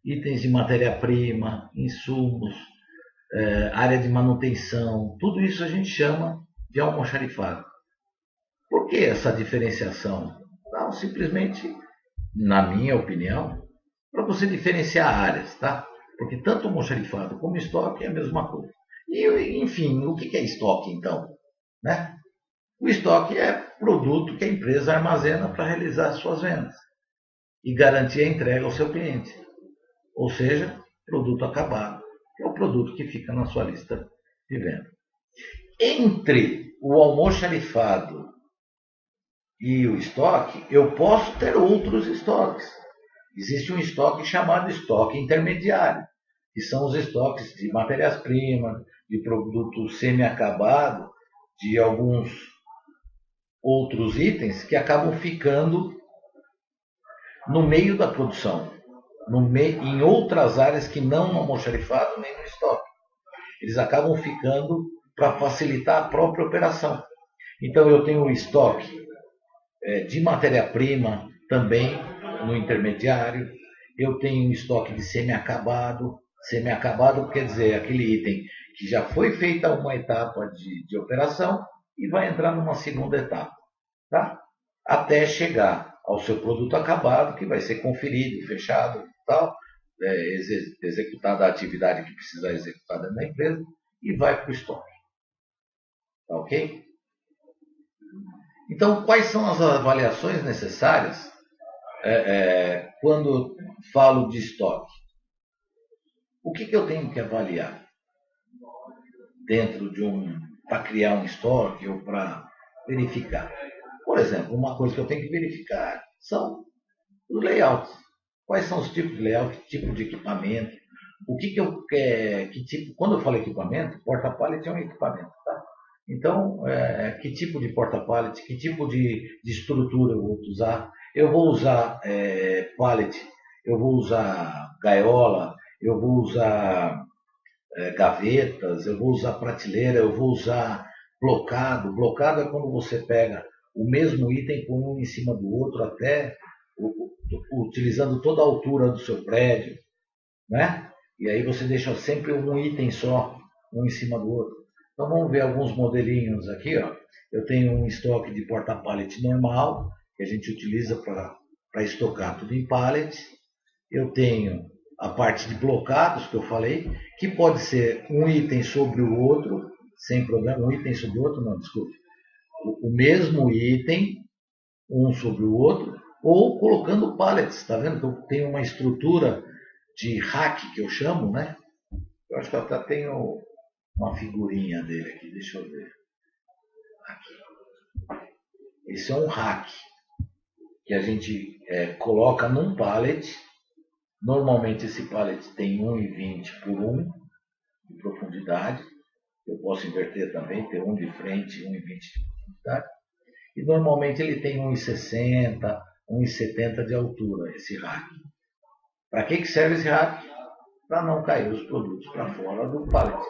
itens de matéria-prima, insumos, área de manutenção, tudo isso a gente chama de almoxarifado. Por que essa diferenciação? Não, simplesmente, na minha opinião, para você diferenciar áreas, tá? Porque tanto almoxarifado como estoque é a mesma coisa. E, enfim, o que é estoque, então? Né? O estoque é produto que a empresa armazena para realizar suas vendas e garantir a entrega ao seu cliente. Ou seja, produto acabado, que é o produto que fica na sua lista de venda. Entre o almoxarifado e o estoque, eu posso ter outros estoques. Existe um estoque chamado estoque intermediário, que são os estoques de matérias-primas, de produto semi-acabado, de alguns outros itens que acabam ficando no meio da produção, em outras áreas que não no almoxarifado nem no estoque. Eles acabam ficando para facilitar a própria operação. Então eu tenho o estoque de matéria-prima também no intermediário, Eu tenho um estoque de semi-acabado. Semi-acabado quer dizer aquele item que já foi feita uma etapa de operação e vai entrar numa segunda etapa, tá? Até chegar ao seu produto acabado, que vai ser conferido, fechado, tal, executada a atividade que precisar executar dentro da empresa e vai para o estoque. Tá ok? Então, quais são as avaliações necessárias quando falo de estoque? O que eu tenho que avaliar dentro para criar um estoque ou para verificar? Por exemplo, uma coisa que eu tenho que verificar são os layouts. Quais são os tipos de layout, que tipo de equipamento, o que eu quero, quando eu falo equipamento, porta-pallet é um equipamento, tá? Então, que tipo de porta-pallet, que tipo de estrutura eu vou usar? Eu vou usar pallet, eu vou usar gaiola, eu vou usar gavetas, eu vou usar prateleira, eu vou usar blocado. Blocado é quando você pega o mesmo item, põe um em cima do outro, até utilizando toda a altura do seu prédio, né? E aí você deixa sempre um item só, um em cima do outro. Então vamos ver alguns modelinhos aqui, ó. Eu tenho um estoque de porta-pallet normal, que a gente utiliza para estocar tudo em pallet. Eu tenho a parte de blocados que eu falei, que pode ser um item sobre o outro, sem problema, um item sobre o outro, não, desculpe. O mesmo item, um sobre o outro, ou colocando pallets, tá vendo que eu tenho uma estrutura de rack que eu chamo, né? Eu acho que eu até tenho uma figurinha dele aqui, deixa eu ver. Aqui. Esse é um rack que a gente coloca num pallet. Normalmente esse pallet tem 1,20 por 1 de profundidade. Eu posso inverter também, ter um de frente e 1,20 de profundidade. E normalmente ele tem 1,60, 1,70 de altura, esse rack. Para que serve esse rack? Para não cair os produtos para fora do pallet.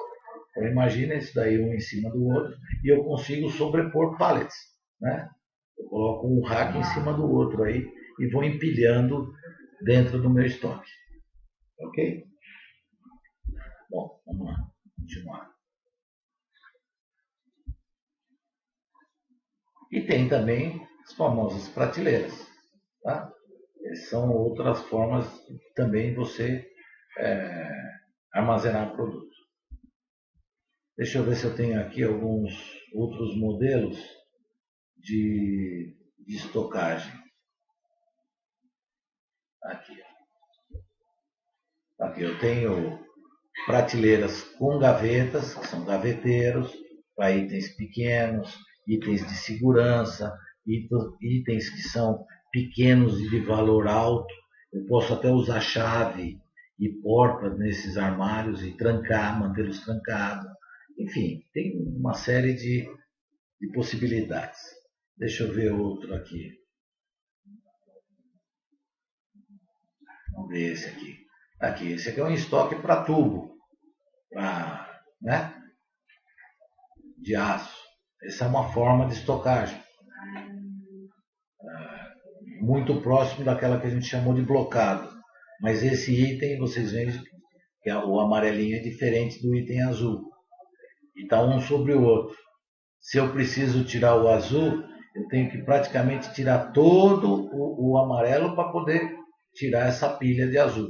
Então imagina isso daí um em cima do outro e eu consigo sobrepor pallets, né? Eu coloco um rack em cima do outro aí e vou empilhando dentro do meu estoque. Ok? Bom, vamos lá, continuar. E tem também as famosas prateleiras, tá? São outras formas também de você armazenar o produto. Deixa eu ver se eu tenho aqui alguns outros modelos de estocagem. Aqui eu tenho prateleiras com gavetas, que são gaveteiros, para itens pequenos, itens de segurança, itens que são pequenos e de valor alto. Eu posso até usar chave e porta nesses armários e trancar, mantê-los trancados. Enfim, tem uma série de possibilidades. Deixa eu ver outro aqui. Vamos ver esse aqui. Aqui, esse aqui é um estoque para tubo, né? De aço. Essa é uma forma de estocagem. Muito próximo daquela que a gente chamou de blocado. Mas esse item, vocês veem que o amarelinho é diferente do item azul. E está um sobre o outro. Se eu preciso tirar o azul, eu tenho que praticamente tirar todo o amarelo para poder tirar essa pilha de azul,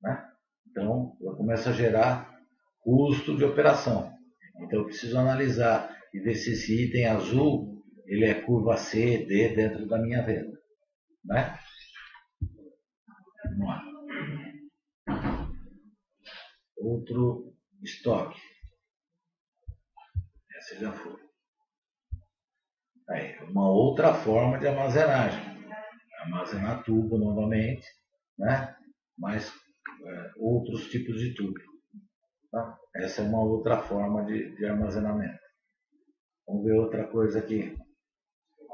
né? Então, eu começo a gerar custo de operação. Então, eu preciso analisar e ver se esse item azul ele é curva C, D dentro da minha venda, né? Vamos lá. Outro estoque. Essa já foi. Aí, uma outra forma de armazenagem. Armazenar tubo novamente, né? Mas outros tipos de tubo. Tá? Essa é uma outra forma de armazenamento. Vamos ver outra coisa aqui.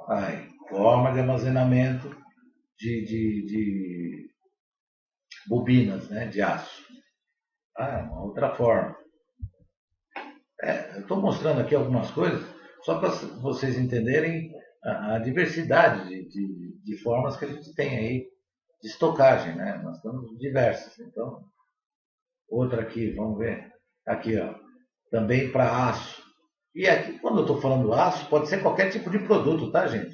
Aí, forma de armazenamento de bobinas, né? De aço. Uma outra forma. Eu estou mostrando aqui algumas coisas só para vocês entenderem a diversidade de formas que a gente tem aí de estocagem, né? Nós temos diversas. Então, outra aqui, vamos ver. Aqui, ó, também para aço. E aqui, quando eu estou falando aço, pode ser qualquer tipo de produto, tá, gente?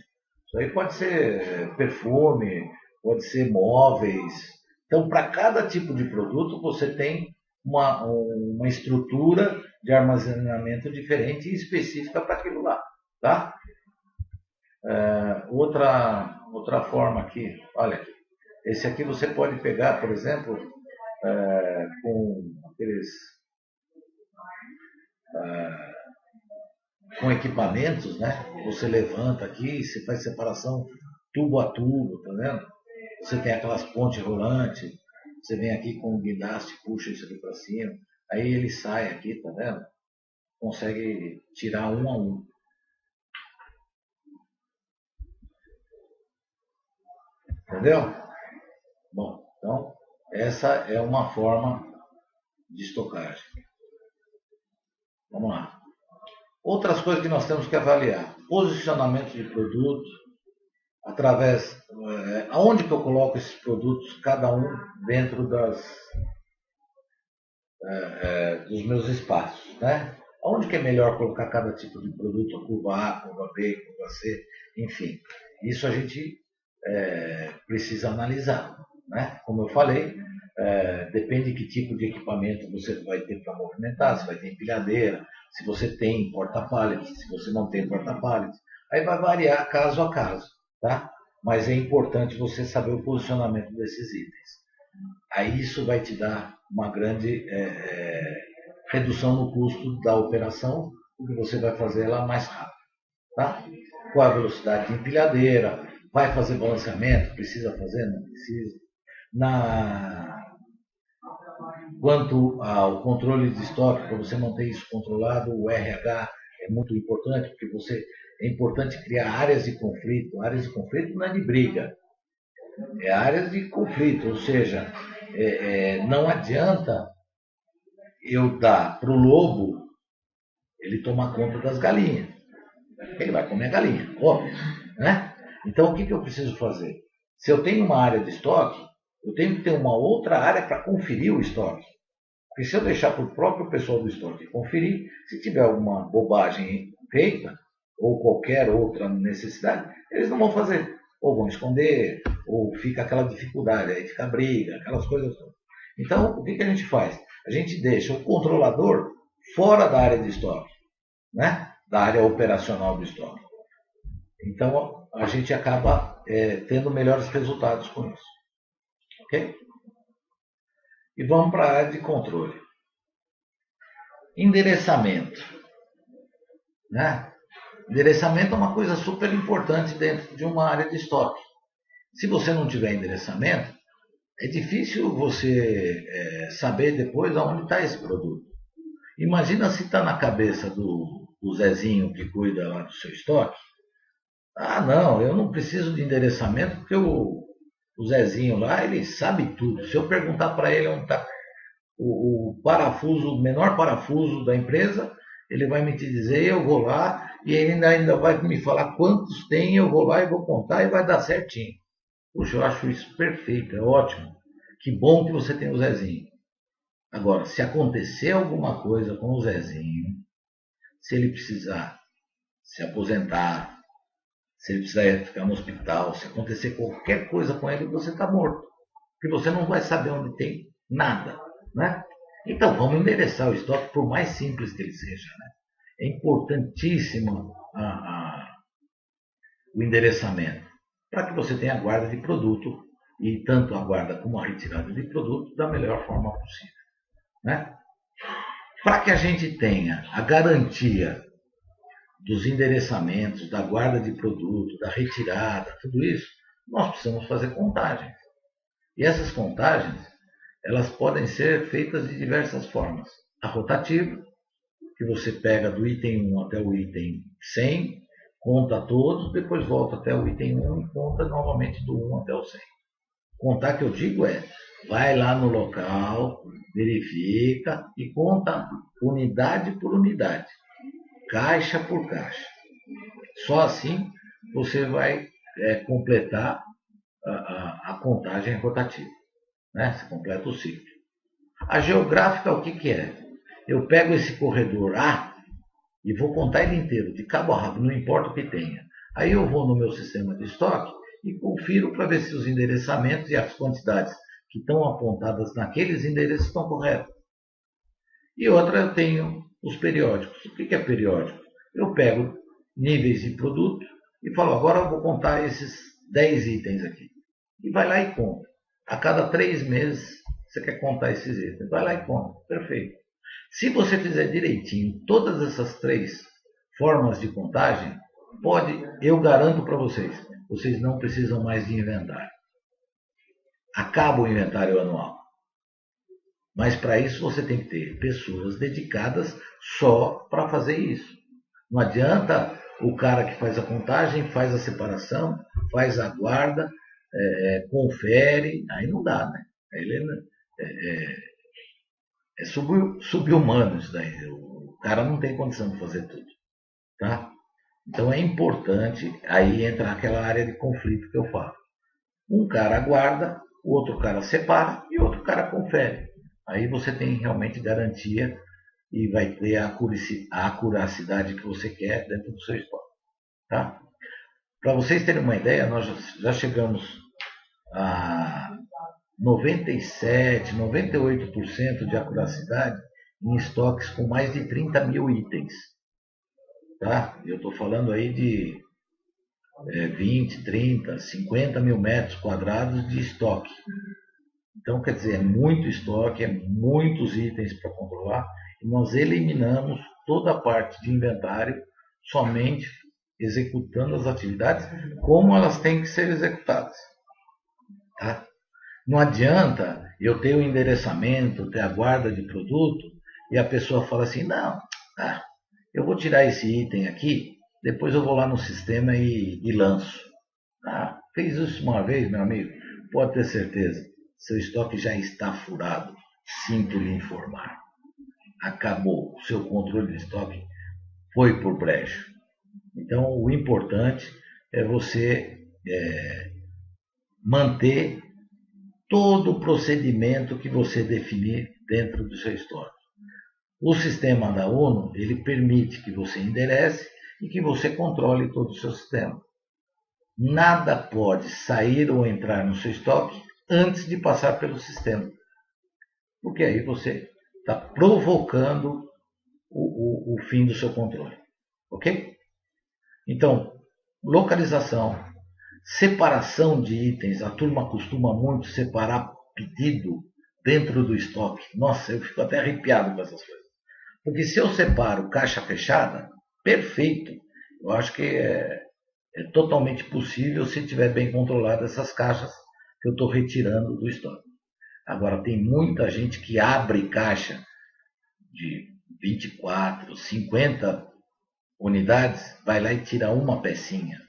Isso aí pode ser perfume, pode ser móveis. Então, para cada tipo de produto, você tem uma estrutura de armazenamento diferente e específica para aquilo lá, tá? Outra forma aqui, olha aqui. Esse aqui você pode pegar, por exemplo, com aqueles com equipamentos, né? Você levanta aqui, você faz separação tubo a tubo, tá vendo? Você tem aquelas pontes rolantes, você vem aqui com o guindaste, puxa isso aqui para cima, aí ele sai aqui, tá vendo? Consegue tirar um a um. Entendeu? Bom, então essa é uma forma de estocagem. Vamos lá. Outras coisas que nós temos que avaliar. Posicionamento de produto, através, aonde que eu coloco esses produtos, cada um dentro dos meus espaços, né? Aonde que é melhor colocar cada tipo de produto, a curva A, curva B, curva C, enfim. Isso a gente precisa analisar, né? Como eu falei, depende de que tipo de equipamento você vai ter para movimentar, se vai ter empilhadeira, se você tem porta-pallet, se você não tem porta-pallet. Aí vai variar caso a caso, tá? Mas é importante você saber o posicionamento desses itens. Aí isso vai te dar uma grande redução no custo da operação, porque você vai fazer ela mais rápido. Tá? Qual a velocidade de empilhadeira, vai fazer balanceamento, precisa fazer, não precisa. Quanto ao controle de estoque, para você manter isso controlado, o RH é muito importante, porque é importante criar áreas de conflito. Áreas de conflito não é de briga, é áreas de conflito, ou seja, não adianta eu dar para o lobo ele tomar conta das galinhas. Ele vai comer a galinha, óbvio, né? Então, o que eu preciso fazer? Se eu tenho uma área de estoque, eu tenho que ter uma outra área para conferir o estoque. Porque se eu deixar para o próprio pessoal do estoque conferir, se tiver alguma bobagem feita, ou qualquer outra necessidade, eles não vão fazer. Ou vão esconder, ou fica aquela dificuldade, aí fica briga, aquelas coisas todas. Então, o que a gente faz? A gente deixa o controlador fora da área de estoque, né? Da área operacional do estoque. Então, a gente acaba tendo melhores resultados com isso. Ok? E vamos para a área de controle. Endereçamento. Né? Endereçamento é uma coisa super importante dentro de uma área de estoque. Se você não tiver endereçamento, é difícil você saber depois aonde está esse produto. Imagina se está na cabeça do Zezinho que cuida lá do seu estoque. Ah, não, eu não preciso de endereçamento porque o Zezinho lá, ele sabe tudo. Se eu perguntar para ele onde está o parafuso, o menor parafuso da empresa, ele vai me te dizer, eu vou lá e ele ainda vai me falar quantos tem, eu vou lá e vou contar e vai dar certinho. Puxa, eu acho isso perfeito, é ótimo. Que bom que você tem o Zezinho. Agora, se acontecer alguma coisa com o Zezinho, se ele precisar se aposentar, se ele precisar ficar no hospital, se acontecer qualquer coisa com ele, você está morto. Porque você não vai saber onde tem nada. Né? Então, vamos endereçar o estoque, por mais simples que ele seja. Né? É importantíssimo o endereçamento, para que você tenha a guarda de produto, e tanto a guarda como a retirada de produto, da melhor forma possível. Né? Para que a gente tenha a garantia dos endereçamentos, da guarda de produto, da retirada, tudo isso, nós precisamos fazer contagens. E essas contagens, elas podem ser feitas de diversas formas. A rotativa, que você pega do item 1 até o item 100, conta todos, depois volta até o item 1 e conta novamente do 1 até o 100. Contar que eu digo vai lá no local, verifica e conta unidade por unidade, caixa por caixa. Só assim você vai completar a contagem é rotativa, né? Você completa o ciclo. A geográfica, o que é? Eu pego esse corredor A e vou contar ele inteiro, de cabo a rabo, não importa o que tenha. Aí eu vou no meu sistema de estoque e confiro para ver se os endereçamentos e as quantidades que estão apontadas naqueles endereços estão corretos. E outra, eu tenho os periódicos. O que é periódico? Eu pego níveis de produto e falo, agora eu vou contar esses 10 itens aqui. E vai lá e conta. A cada 3 meses você quer contar esses itens. Vai lá e conta. Perfeito. Se você fizer direitinho todas essas 3 formas de contagem, eu garanto para vocês não precisam mais de inventário. Acaba o inventário anual. Mas para isso você tem que ter pessoas dedicadas só para fazer isso. Não adianta o cara que faz a contagem, faz a separação, faz a guarda, confere, aí não dá, né? Ele é sub-humano isso daí. O cara não tem condição de fazer tudo. Tá? Então é importante, aí entra aquela área de conflito que eu falo. Um cara guarda, o outro cara separa e o outro cara confere. Aí você tem realmente garantia e vai ter a acuracidade que você quer dentro do seu estoque. Tá? Para vocês terem uma ideia, nós já chegamos a 97%, 98% de acuracidade em estoques com mais de 30 mil itens. Tá? Eu estou falando aí de 20, 30, 50 mil metros quadrados de estoque. Então, quer dizer, é muito estoque, é muitos itens para controlar, e nós eliminamos toda a parte de inventário somente executando as atividades como elas têm que ser executadas. Tá? Não adianta eu ter o endereçamento, ter a guarda de produto, e a pessoa fala assim, não, eu vou tirar esse item aqui, depois eu vou lá no sistema e lanço. Fez isso uma vez, meu amigo? Pode ter certeza. Seu estoque já está furado. Sinto lhe informar. Acabou. O seu controle de estoque foi por brejo. Então, o importante é você manter todo o procedimento que você definir dentro do seu estoque. O sistema da ONU, ele permite que você enderece e que você controle todo o seu sistema. Nada pode sair ou entrar no seu estoque antes de passar pelo sistema. Porque aí você está provocando o fim do seu controle. Ok? Então, localização, separação de itens. A turma costuma muito separar pedido dentro do estoque. Nossa, eu fico até arrepiado com essas coisas. Porque se eu separo caixa fechada, perfeito. Eu acho que é totalmente possível se tiver bem controlado essas caixas que eu estou retirando do estoque. Agora, tem muita gente que abre caixa de 24, 50 unidades, vai lá e tira uma pecinha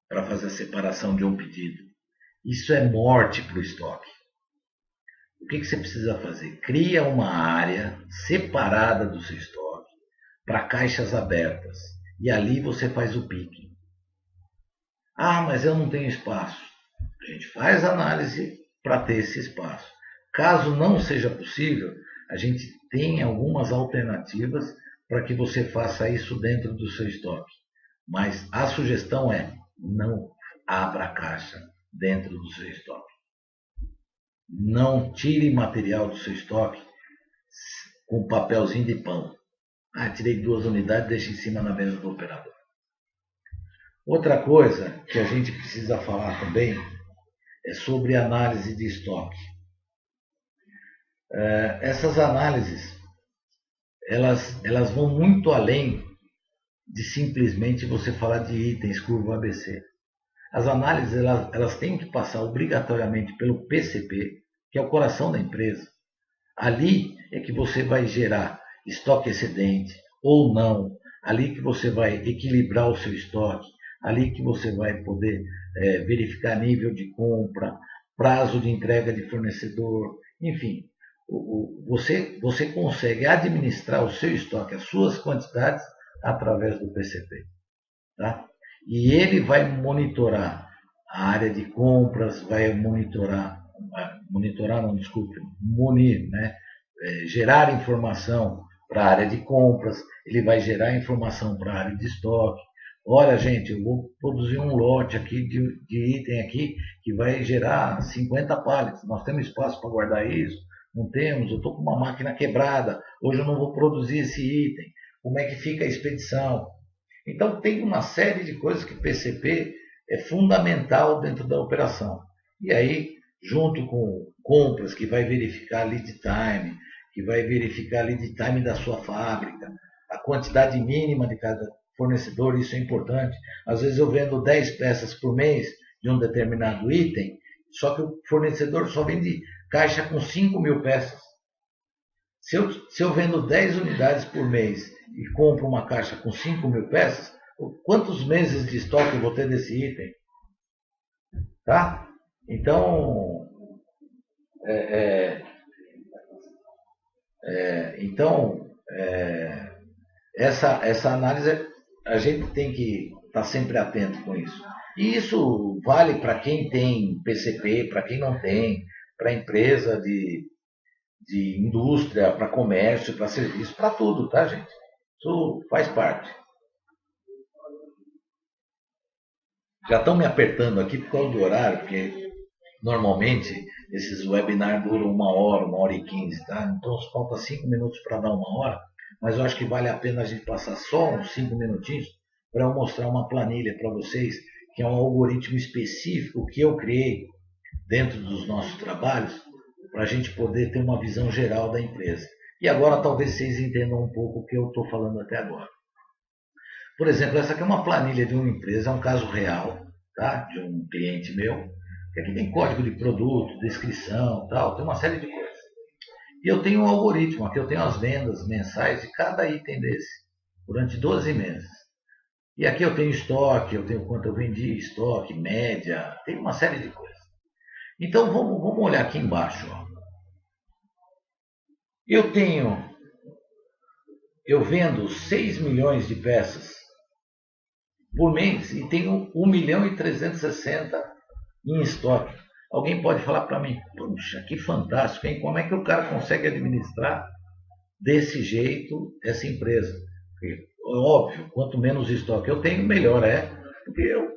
para fazer a separação de um pedido. Isso é morte para o estoque. O que você precisa fazer? Cria uma área separada do seu estoque para caixas abertas. E ali você faz o picking. Mas eu não tenho espaço. A gente faz análise para ter esse espaço. Caso não seja possível, a gente tem algumas alternativas para que você faça isso dentro do seu estoque. Mas a sugestão é, não abra a caixa dentro do seu estoque. Não tire material do seu estoque com papelzinho de pão. Tirei 2 unidades, deixa em cima na mesa do operador. Outra coisa que a gente precisa falar também é sobre análise de estoque. Essas análises, elas vão muito além de simplesmente você falar de itens curva ABC. As análises elas têm que passar obrigatoriamente pelo PCP, que é o coração da empresa. Ali é que você vai gerar estoque excedente ou não, ali que você vai equilibrar o seu estoque, ali que você vai poder verificar nível de compra, prazo de entrega de fornecedor, enfim. Você consegue administrar o seu estoque, as suas quantidades, através do PCP. Tá? E ele vai monitorar A área de compras vai munir, né? Gerar informação para a área de compras, ele vai gerar informação para a área de estoque. Olha, gente, eu vou produzir um lote aqui de item aqui que vai gerar 50 pallets. Nós temos espaço para guardar isso? Não temos, eu estou com uma máquina quebrada, hoje eu não vou produzir esse item. Como é que fica a expedição? Então tem uma série de coisas que PCP é fundamental dentro da operação. E aí, junto com compras, que vai verificar lead time, que vai verificar lead time da sua fábrica, a quantidade mínima de cada fornecedor, isso é importante. Às vezes eu vendo 10 peças por mês de um determinado item, só que o fornecedor só vende caixa com 5.000 peças. Se eu vendo 10 unidades por mês e compro uma caixa com 5.000 peças, quantos meses de estoque eu vou ter desse item? Tá? Então, essa análise a gente tem que estar sempre atento com isso. E isso vale para quem tem PCP, para quem não tem, para empresa de indústria, para comércio, para serviço, para tudo, tá, gente? Isso faz parte. Já estão me apertando aqui por causa do horário, porque normalmente esses webinars duram 1 hora e 15, tá? Então falta 5 minutos para dar 1 hora, mas eu acho que vale a pena a gente passar só uns 5 minutinhos para eu mostrar uma planilha para vocês, que é um algoritmo específico que eu criei dentro dos nossos trabalhos, para a gente poder ter uma visão geral da empresa. E agora talvez vocês entendam um pouco o que eu estou falando até agora. Por exemplo, essa aqui é uma planilha de uma empresa, é um caso real, tá? De um cliente meu, que aqui tem código de produto, descrição, tal, tem uma série de coisas. E eu tenho um algoritmo, aqui eu tenho as vendas mensais de cada item desse, durante 12 meses. E aqui eu tenho estoque, eu tenho quanto eu vendi, estoque, média, tem uma série de coisas. Então vamos olhar aqui embaixo. Ó. Eu vendo 6 milhões de peças por mês e tenho 1.360.000 em estoque. Alguém pode falar para mim, puxa, que fantástico, hein? Como é que o cara consegue administrar desse jeito essa empresa? Porque, óbvio, quanto menos estoque eu tenho, melhor é, porque eu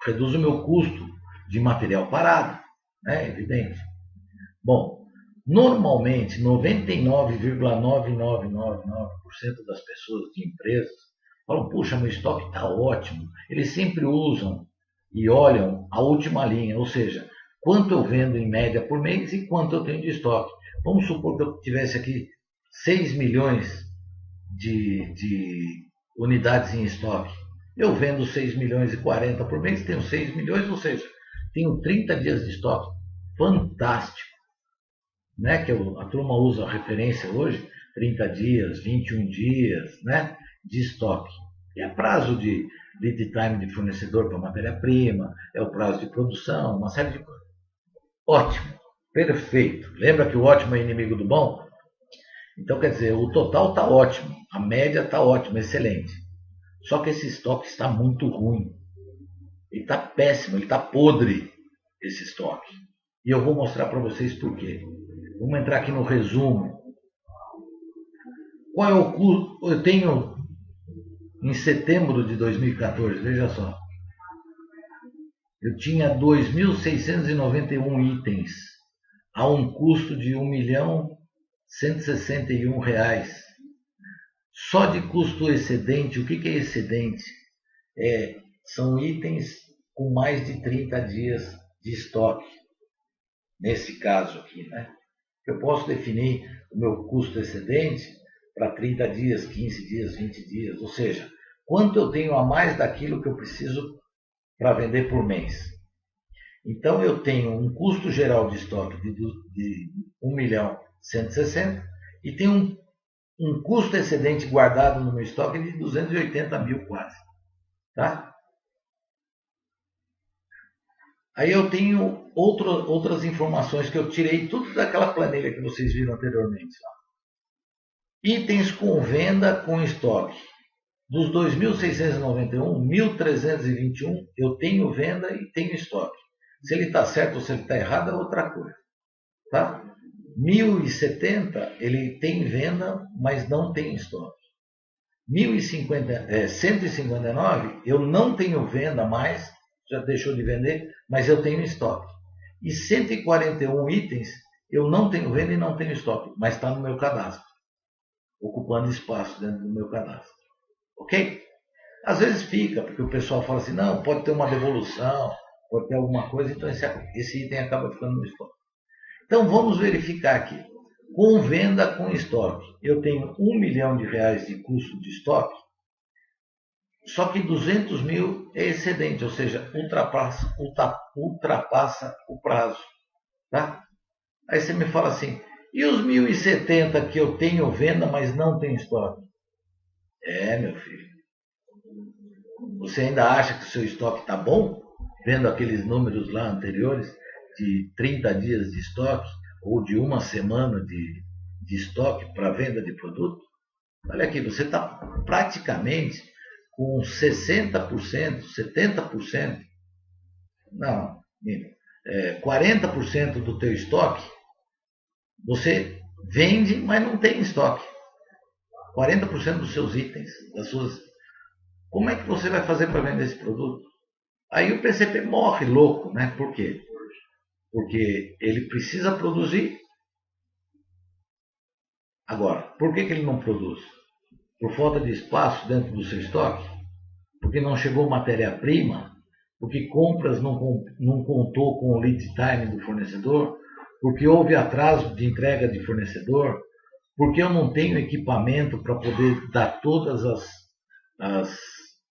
reduzo o meu custo de material parado, né? Evidente. Bom, normalmente 99,9999% das pessoas de empresas falam, puxa, meu estoque está ótimo. Eles sempre usam e olham a última linha, ou seja, quanto eu vendo em média por mês e quanto eu tenho de estoque. Vamos supor que eu tivesse aqui 6 milhões de unidades em estoque. Eu vendo 6 milhões e 40 por mês, tenho 6 milhões, ou seja, tenho 30 dias de estoque. Fantástico. Né? Que a turma usa a referência hoje, 30 dias, 21 dias, né? De estoque. E é prazo de lead time de fornecedor para matéria-prima, é o prazo de produção, uma série de coisas. Ótimo, perfeito. Lembra que o ótimo é inimigo do bom? Então, quer dizer, o total está ótimo, a média está ótima, excelente. Só que esse estoque está muito ruim. Ele está péssimo, ele está podre, esse estoque. E eu vou mostrar para vocês por quê. Vamos entrar aqui no resumo. Qual é o custo? Eu tenho em setembro de 2014, veja só. Eu tinha 2.691 itens a um custo de R$1.161. Só de custo excedente, o que é excedente? São itens com mais de 30 dias de estoque. Nesse caso aqui, né? Eu posso definir o meu custo excedente para 30 dias, 15 dias, 20 dias, ou seja, quanto eu tenho a mais daquilo que eu preciso para vender por mês. Então eu tenho um custo geral de estoque de 1.160.000 e tenho um custo excedente guardado no meu estoque de 280.000 quase. Tá? Aí eu tenho outras informações que eu tirei tudo daquela planilha que vocês viram anteriormente. Itens com venda com estoque. Dos 2.691, 1.321 eu tenho venda e tenho estoque. Se ele está certo ou se ele está errado é outra coisa. Tá? 1.070 ele tem venda, mas não tem estoque. 159 eu não tenho venda mais, já deixou de vender, mas eu tenho estoque. E 141 itens eu não tenho venda e não tenho estoque, mas está no meu cadastro, ocupando espaço dentro do meu cadastro. Ok? Às vezes fica, porque o pessoal fala assim, não, pode ter uma devolução, pode ter alguma coisa, então esse item acaba ficando no estoque. Então vamos verificar aqui. Com venda com estoque, eu tenho R$1 milhão de custo de estoque, só que 200 mil é excedente, ou seja, ultrapassa o prazo. Tá? Aí você me fala assim, e os 1.070 que eu tenho venda, mas não tenho estoque? Meu filho. Você ainda acha que o seu estoque está bom? Vendo aqueles números lá anteriores de 30 dias de estoque ou de uma semana de estoque para venda de produto? Olha aqui, você está praticamente com 60%, 70%, não, 40% do teu estoque, você vende, mas não tem estoque. 40% dos seus itens, das suas... Como é que você vai fazer para vender esse produto? Aí o PCP morre louco, né? Por quê? Porque ele precisa produzir. Agora, por que ele não produz? Por falta de espaço dentro do seu estoque? Porque não chegou matéria-prima? Porque compras não contou com o lead time do fornecedor? Porque houve atraso de entrega de fornecedor? Porque eu não tenho equipamento para poder dar todas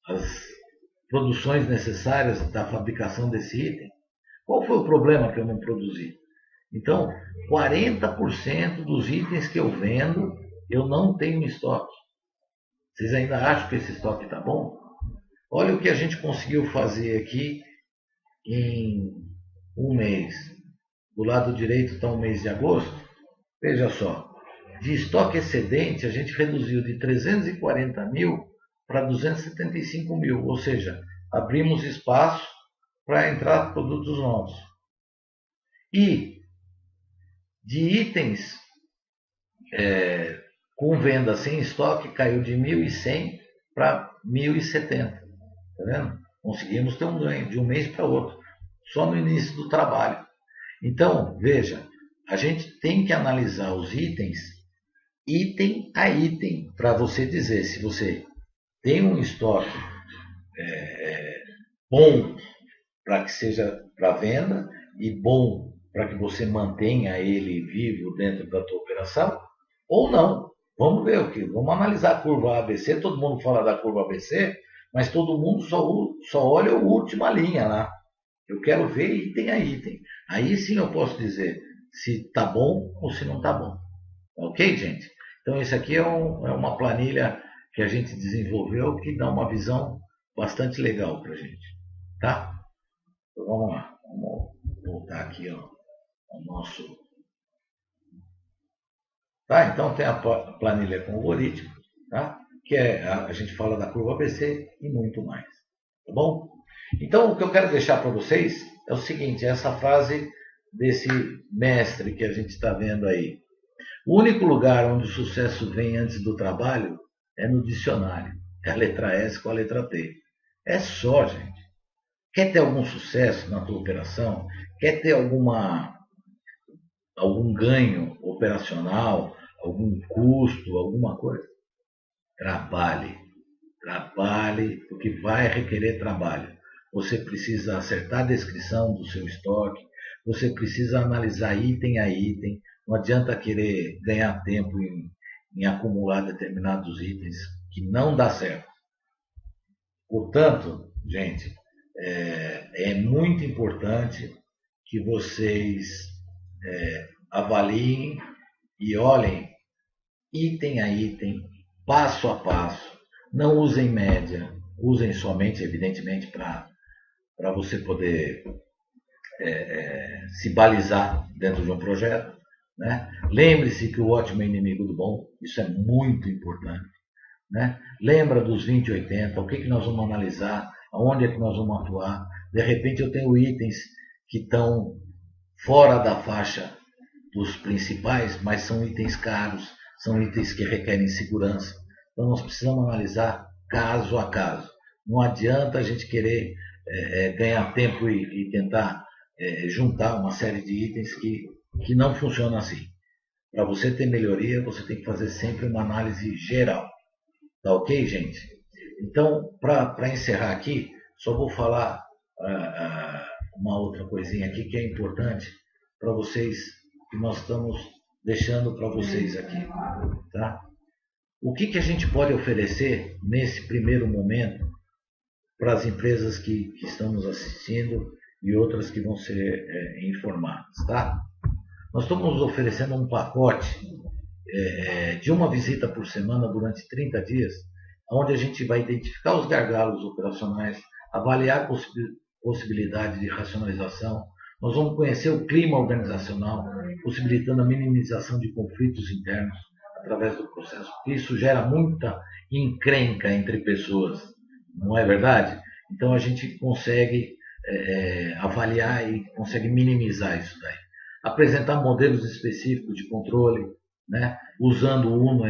as produções necessárias da fabricação desse item? Qual foi o problema que eu não produzi? Então, 40% dos itens que eu vendo, eu não tenho estoque. Vocês ainda acham que esse estoque está bom? Olha o que a gente conseguiu fazer aqui em um mês. Do lado direito está o mês de agosto. Veja só, de estoque excedente a gente reduziu de 340 mil para 275 mil, ou seja, abrimos espaço para entrar produtos novos. E de itens com venda sem estoque caiu de 1.100 para 1.070. Tá vendo? Conseguimos ter um ganho de um mês para outro, só no início do trabalho. Então, veja, a gente tem que analisar os itens, item a item, para você dizer se você tem um estoque bom para que seja para venda e bom para que você mantenha ele vivo dentro da tua operação, ou não. Vamos ver o que? Vamos analisar a curva ABC. Todo mundo fala da curva ABC, mas todo mundo só olha a última linha lá. Eu quero ver item a item. Aí sim eu posso dizer se está bom ou se não está bom. Ok, gente? Então, isso aqui é uma planilha que a gente desenvolveu que dá uma visão bastante legal para a gente. Tá? Então, vamos lá. Vamos voltar aqui ao nosso... Tá? Então, tem a planilha com algoritmo, tá? Que a gente fala da curva ABC e muito mais. Tá bom? Então, o que eu quero deixar para vocês é o seguinte, essa frase desse mestre que a gente está vendo aí. O único lugar onde o sucesso vem antes do trabalho é no dicionário. É a letra S com a letra T. É só, gente. Quer ter algum sucesso na tua operação? Quer ter algum ganho operacional? Algum custo? Alguma coisa? Trabalhe. Trabalhe, porque vai requerer trabalho. Você precisa acertar a descrição do seu estoque. Você precisa analisar item a item. Não adianta querer ganhar tempo em acumular determinados itens, que não dá certo. Portanto, gente, é muito importante que vocês avaliem e olhem item a item, passo a passo. Não usem média, usem somente, evidentemente, para você poder se balizar dentro de um projeto. Né? Lembre-se que o ótimo é inimigo do bom, isso é muito importante. né? Lembra dos 20/80, o que nós vamos analisar, aonde é que nós vamos atuar. De repente eu tenho itens que estão fora da faixa dos principais, mas são itens caros, são itens que requerem segurança. Então nós precisamos analisar caso a caso. Não adianta a gente querer ganhar tempo e tentar juntar uma série de itens que não funcionam assim. Para você ter melhoria, você tem que fazer sempre uma análise geral. Tá ok, gente? Então, para encerrar aqui, só vou falar uma outra coisinha aqui que é importante para vocês, que nós estamos deixando para vocês aqui. Tá? O que a gente pode oferecer nesse primeiro momento para as empresas que estão nos assistindo e outras que vão ser informadas? Tá? Nós estamos oferecendo um pacote de uma visita por semana durante 30 dias, onde a gente vai identificar os gargalos operacionais, avaliar a possibilidade de racionalização. Nós vamos conhecer o clima organizacional, possibilitando a minimização de conflitos internos através do processo. Isso gera muita encrenca entre pessoas, não é verdade? Então a gente consegue avaliar e consegue minimizar isso daí. Apresentar modelos específicos de controle, né? Usando o Uno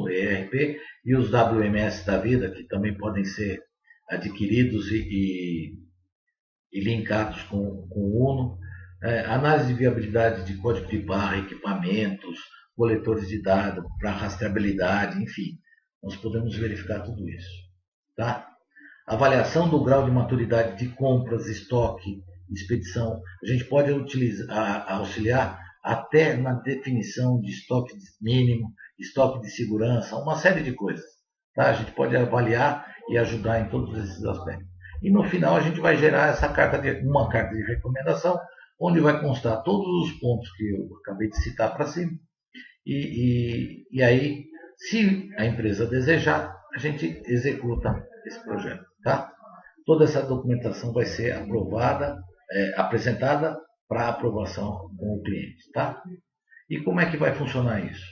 ERP e os WMS da vida, que também podem ser adquiridos e linkados com o Uno. Análise de viabilidade de código de barra, equipamentos, coletores de dados para rastreabilidade, enfim. Nós podemos verificar tudo isso. Tá? Avaliação do grau de maturidade de compras, estoque, expedição. A gente pode auxiliar até na definição de estoque mínimo, estoque de segurança, uma série de coisas. Tá? A gente pode avaliar e ajudar em todos esses aspectos. E no final a gente vai gerar uma carta de recomendação, onde vai constar todos os pontos que eu acabei de citar para cima. E aí, se a empresa desejar, a gente executa esse projeto. Tá? Toda essa documentação vai ser apresentada para aprovação com o cliente. Tá? E como é que vai funcionar isso?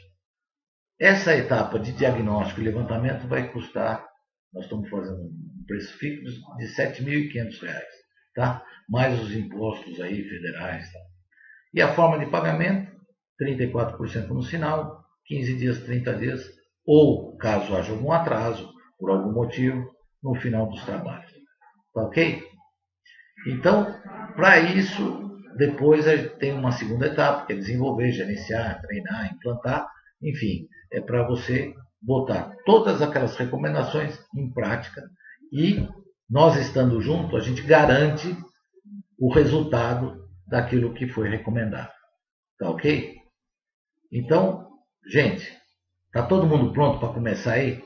Essa etapa de diagnóstico e levantamento vai custar, nós estamos fazendo um preço fixo de R$ 7.500, tá? Mais os impostos aí federais. Tá? E a forma de pagamento, 34% no sinal, 15 dias, 30 dias, ou caso haja algum atraso, por algum motivo, no final dos trabalhos. Tá ok? Então, para isso, depois tem uma segunda etapa, que é desenvolver, gerenciar, treinar, implantar, enfim, é para você botar todas aquelas recomendações em prática e nós estando junto, a gente garante o resultado daquilo que foi recomendado. Tá ok? Então, gente, tá todo mundo pronto para começar aí?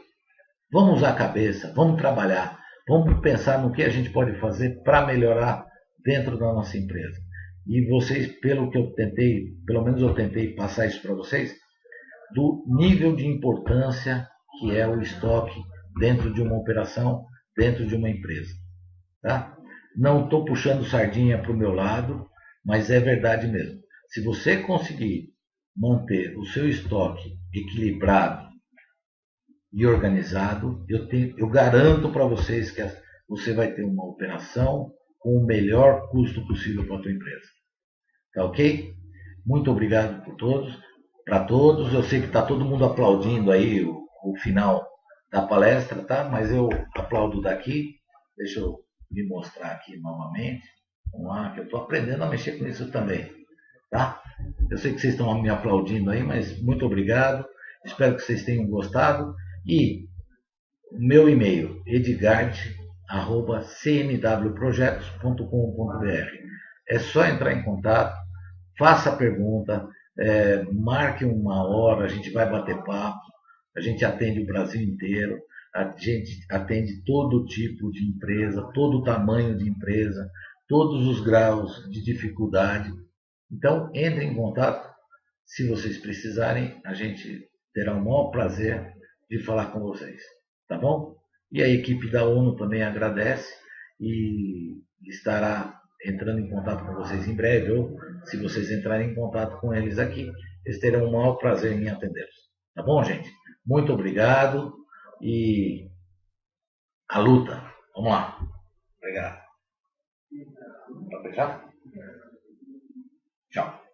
Vamos usar a cabeça, vamos trabalhar, vamos pensar no que a gente pode fazer para melhorar dentro da nossa empresa. E vocês, pelo que eu tentei, pelo menos eu tentei passar isso para vocês, do nível de importância que é o estoque dentro de uma operação, dentro de uma empresa. Tá? Não estou puxando sardinha para o meu lado, mas é verdade mesmo. Se você conseguir manter o seu estoque equilibrado e organizado, eu garanto para vocês que você vai ter uma operação com o melhor custo possível para a tua empresa. Tá ok? Muito obrigado para todos. Eu sei que está todo mundo aplaudindo aí o final da palestra, tá? Mas eu aplaudo daqui. Deixa eu me mostrar aqui novamente. Vamos lá, que eu estou aprendendo a mexer com isso também. Tá? Eu sei que vocês estão me aplaudindo aí, mas muito obrigado. Espero que vocês tenham gostado. E o meu e-mail, edgard@cmwprojetos.com.br. É só entrar em contato, faça a pergunta, marque uma hora, a gente vai bater papo, a gente atende o Brasil inteiro, a gente atende todo tipo de empresa, todo tamanho de empresa, todos os graus de dificuldade. Então, entre em contato, se vocês precisarem, a gente terá o maior prazer de falar com vocês, tá bom? E a equipe da ONU também agradece e estará entrando em contato com vocês em breve, ou se vocês entrarem em contato com eles aqui, eles terão o maior prazer em atendê-los. Tá bom, gente? Muito obrigado e a luta. Vamos lá. Obrigado. Pode beijar? Tchau.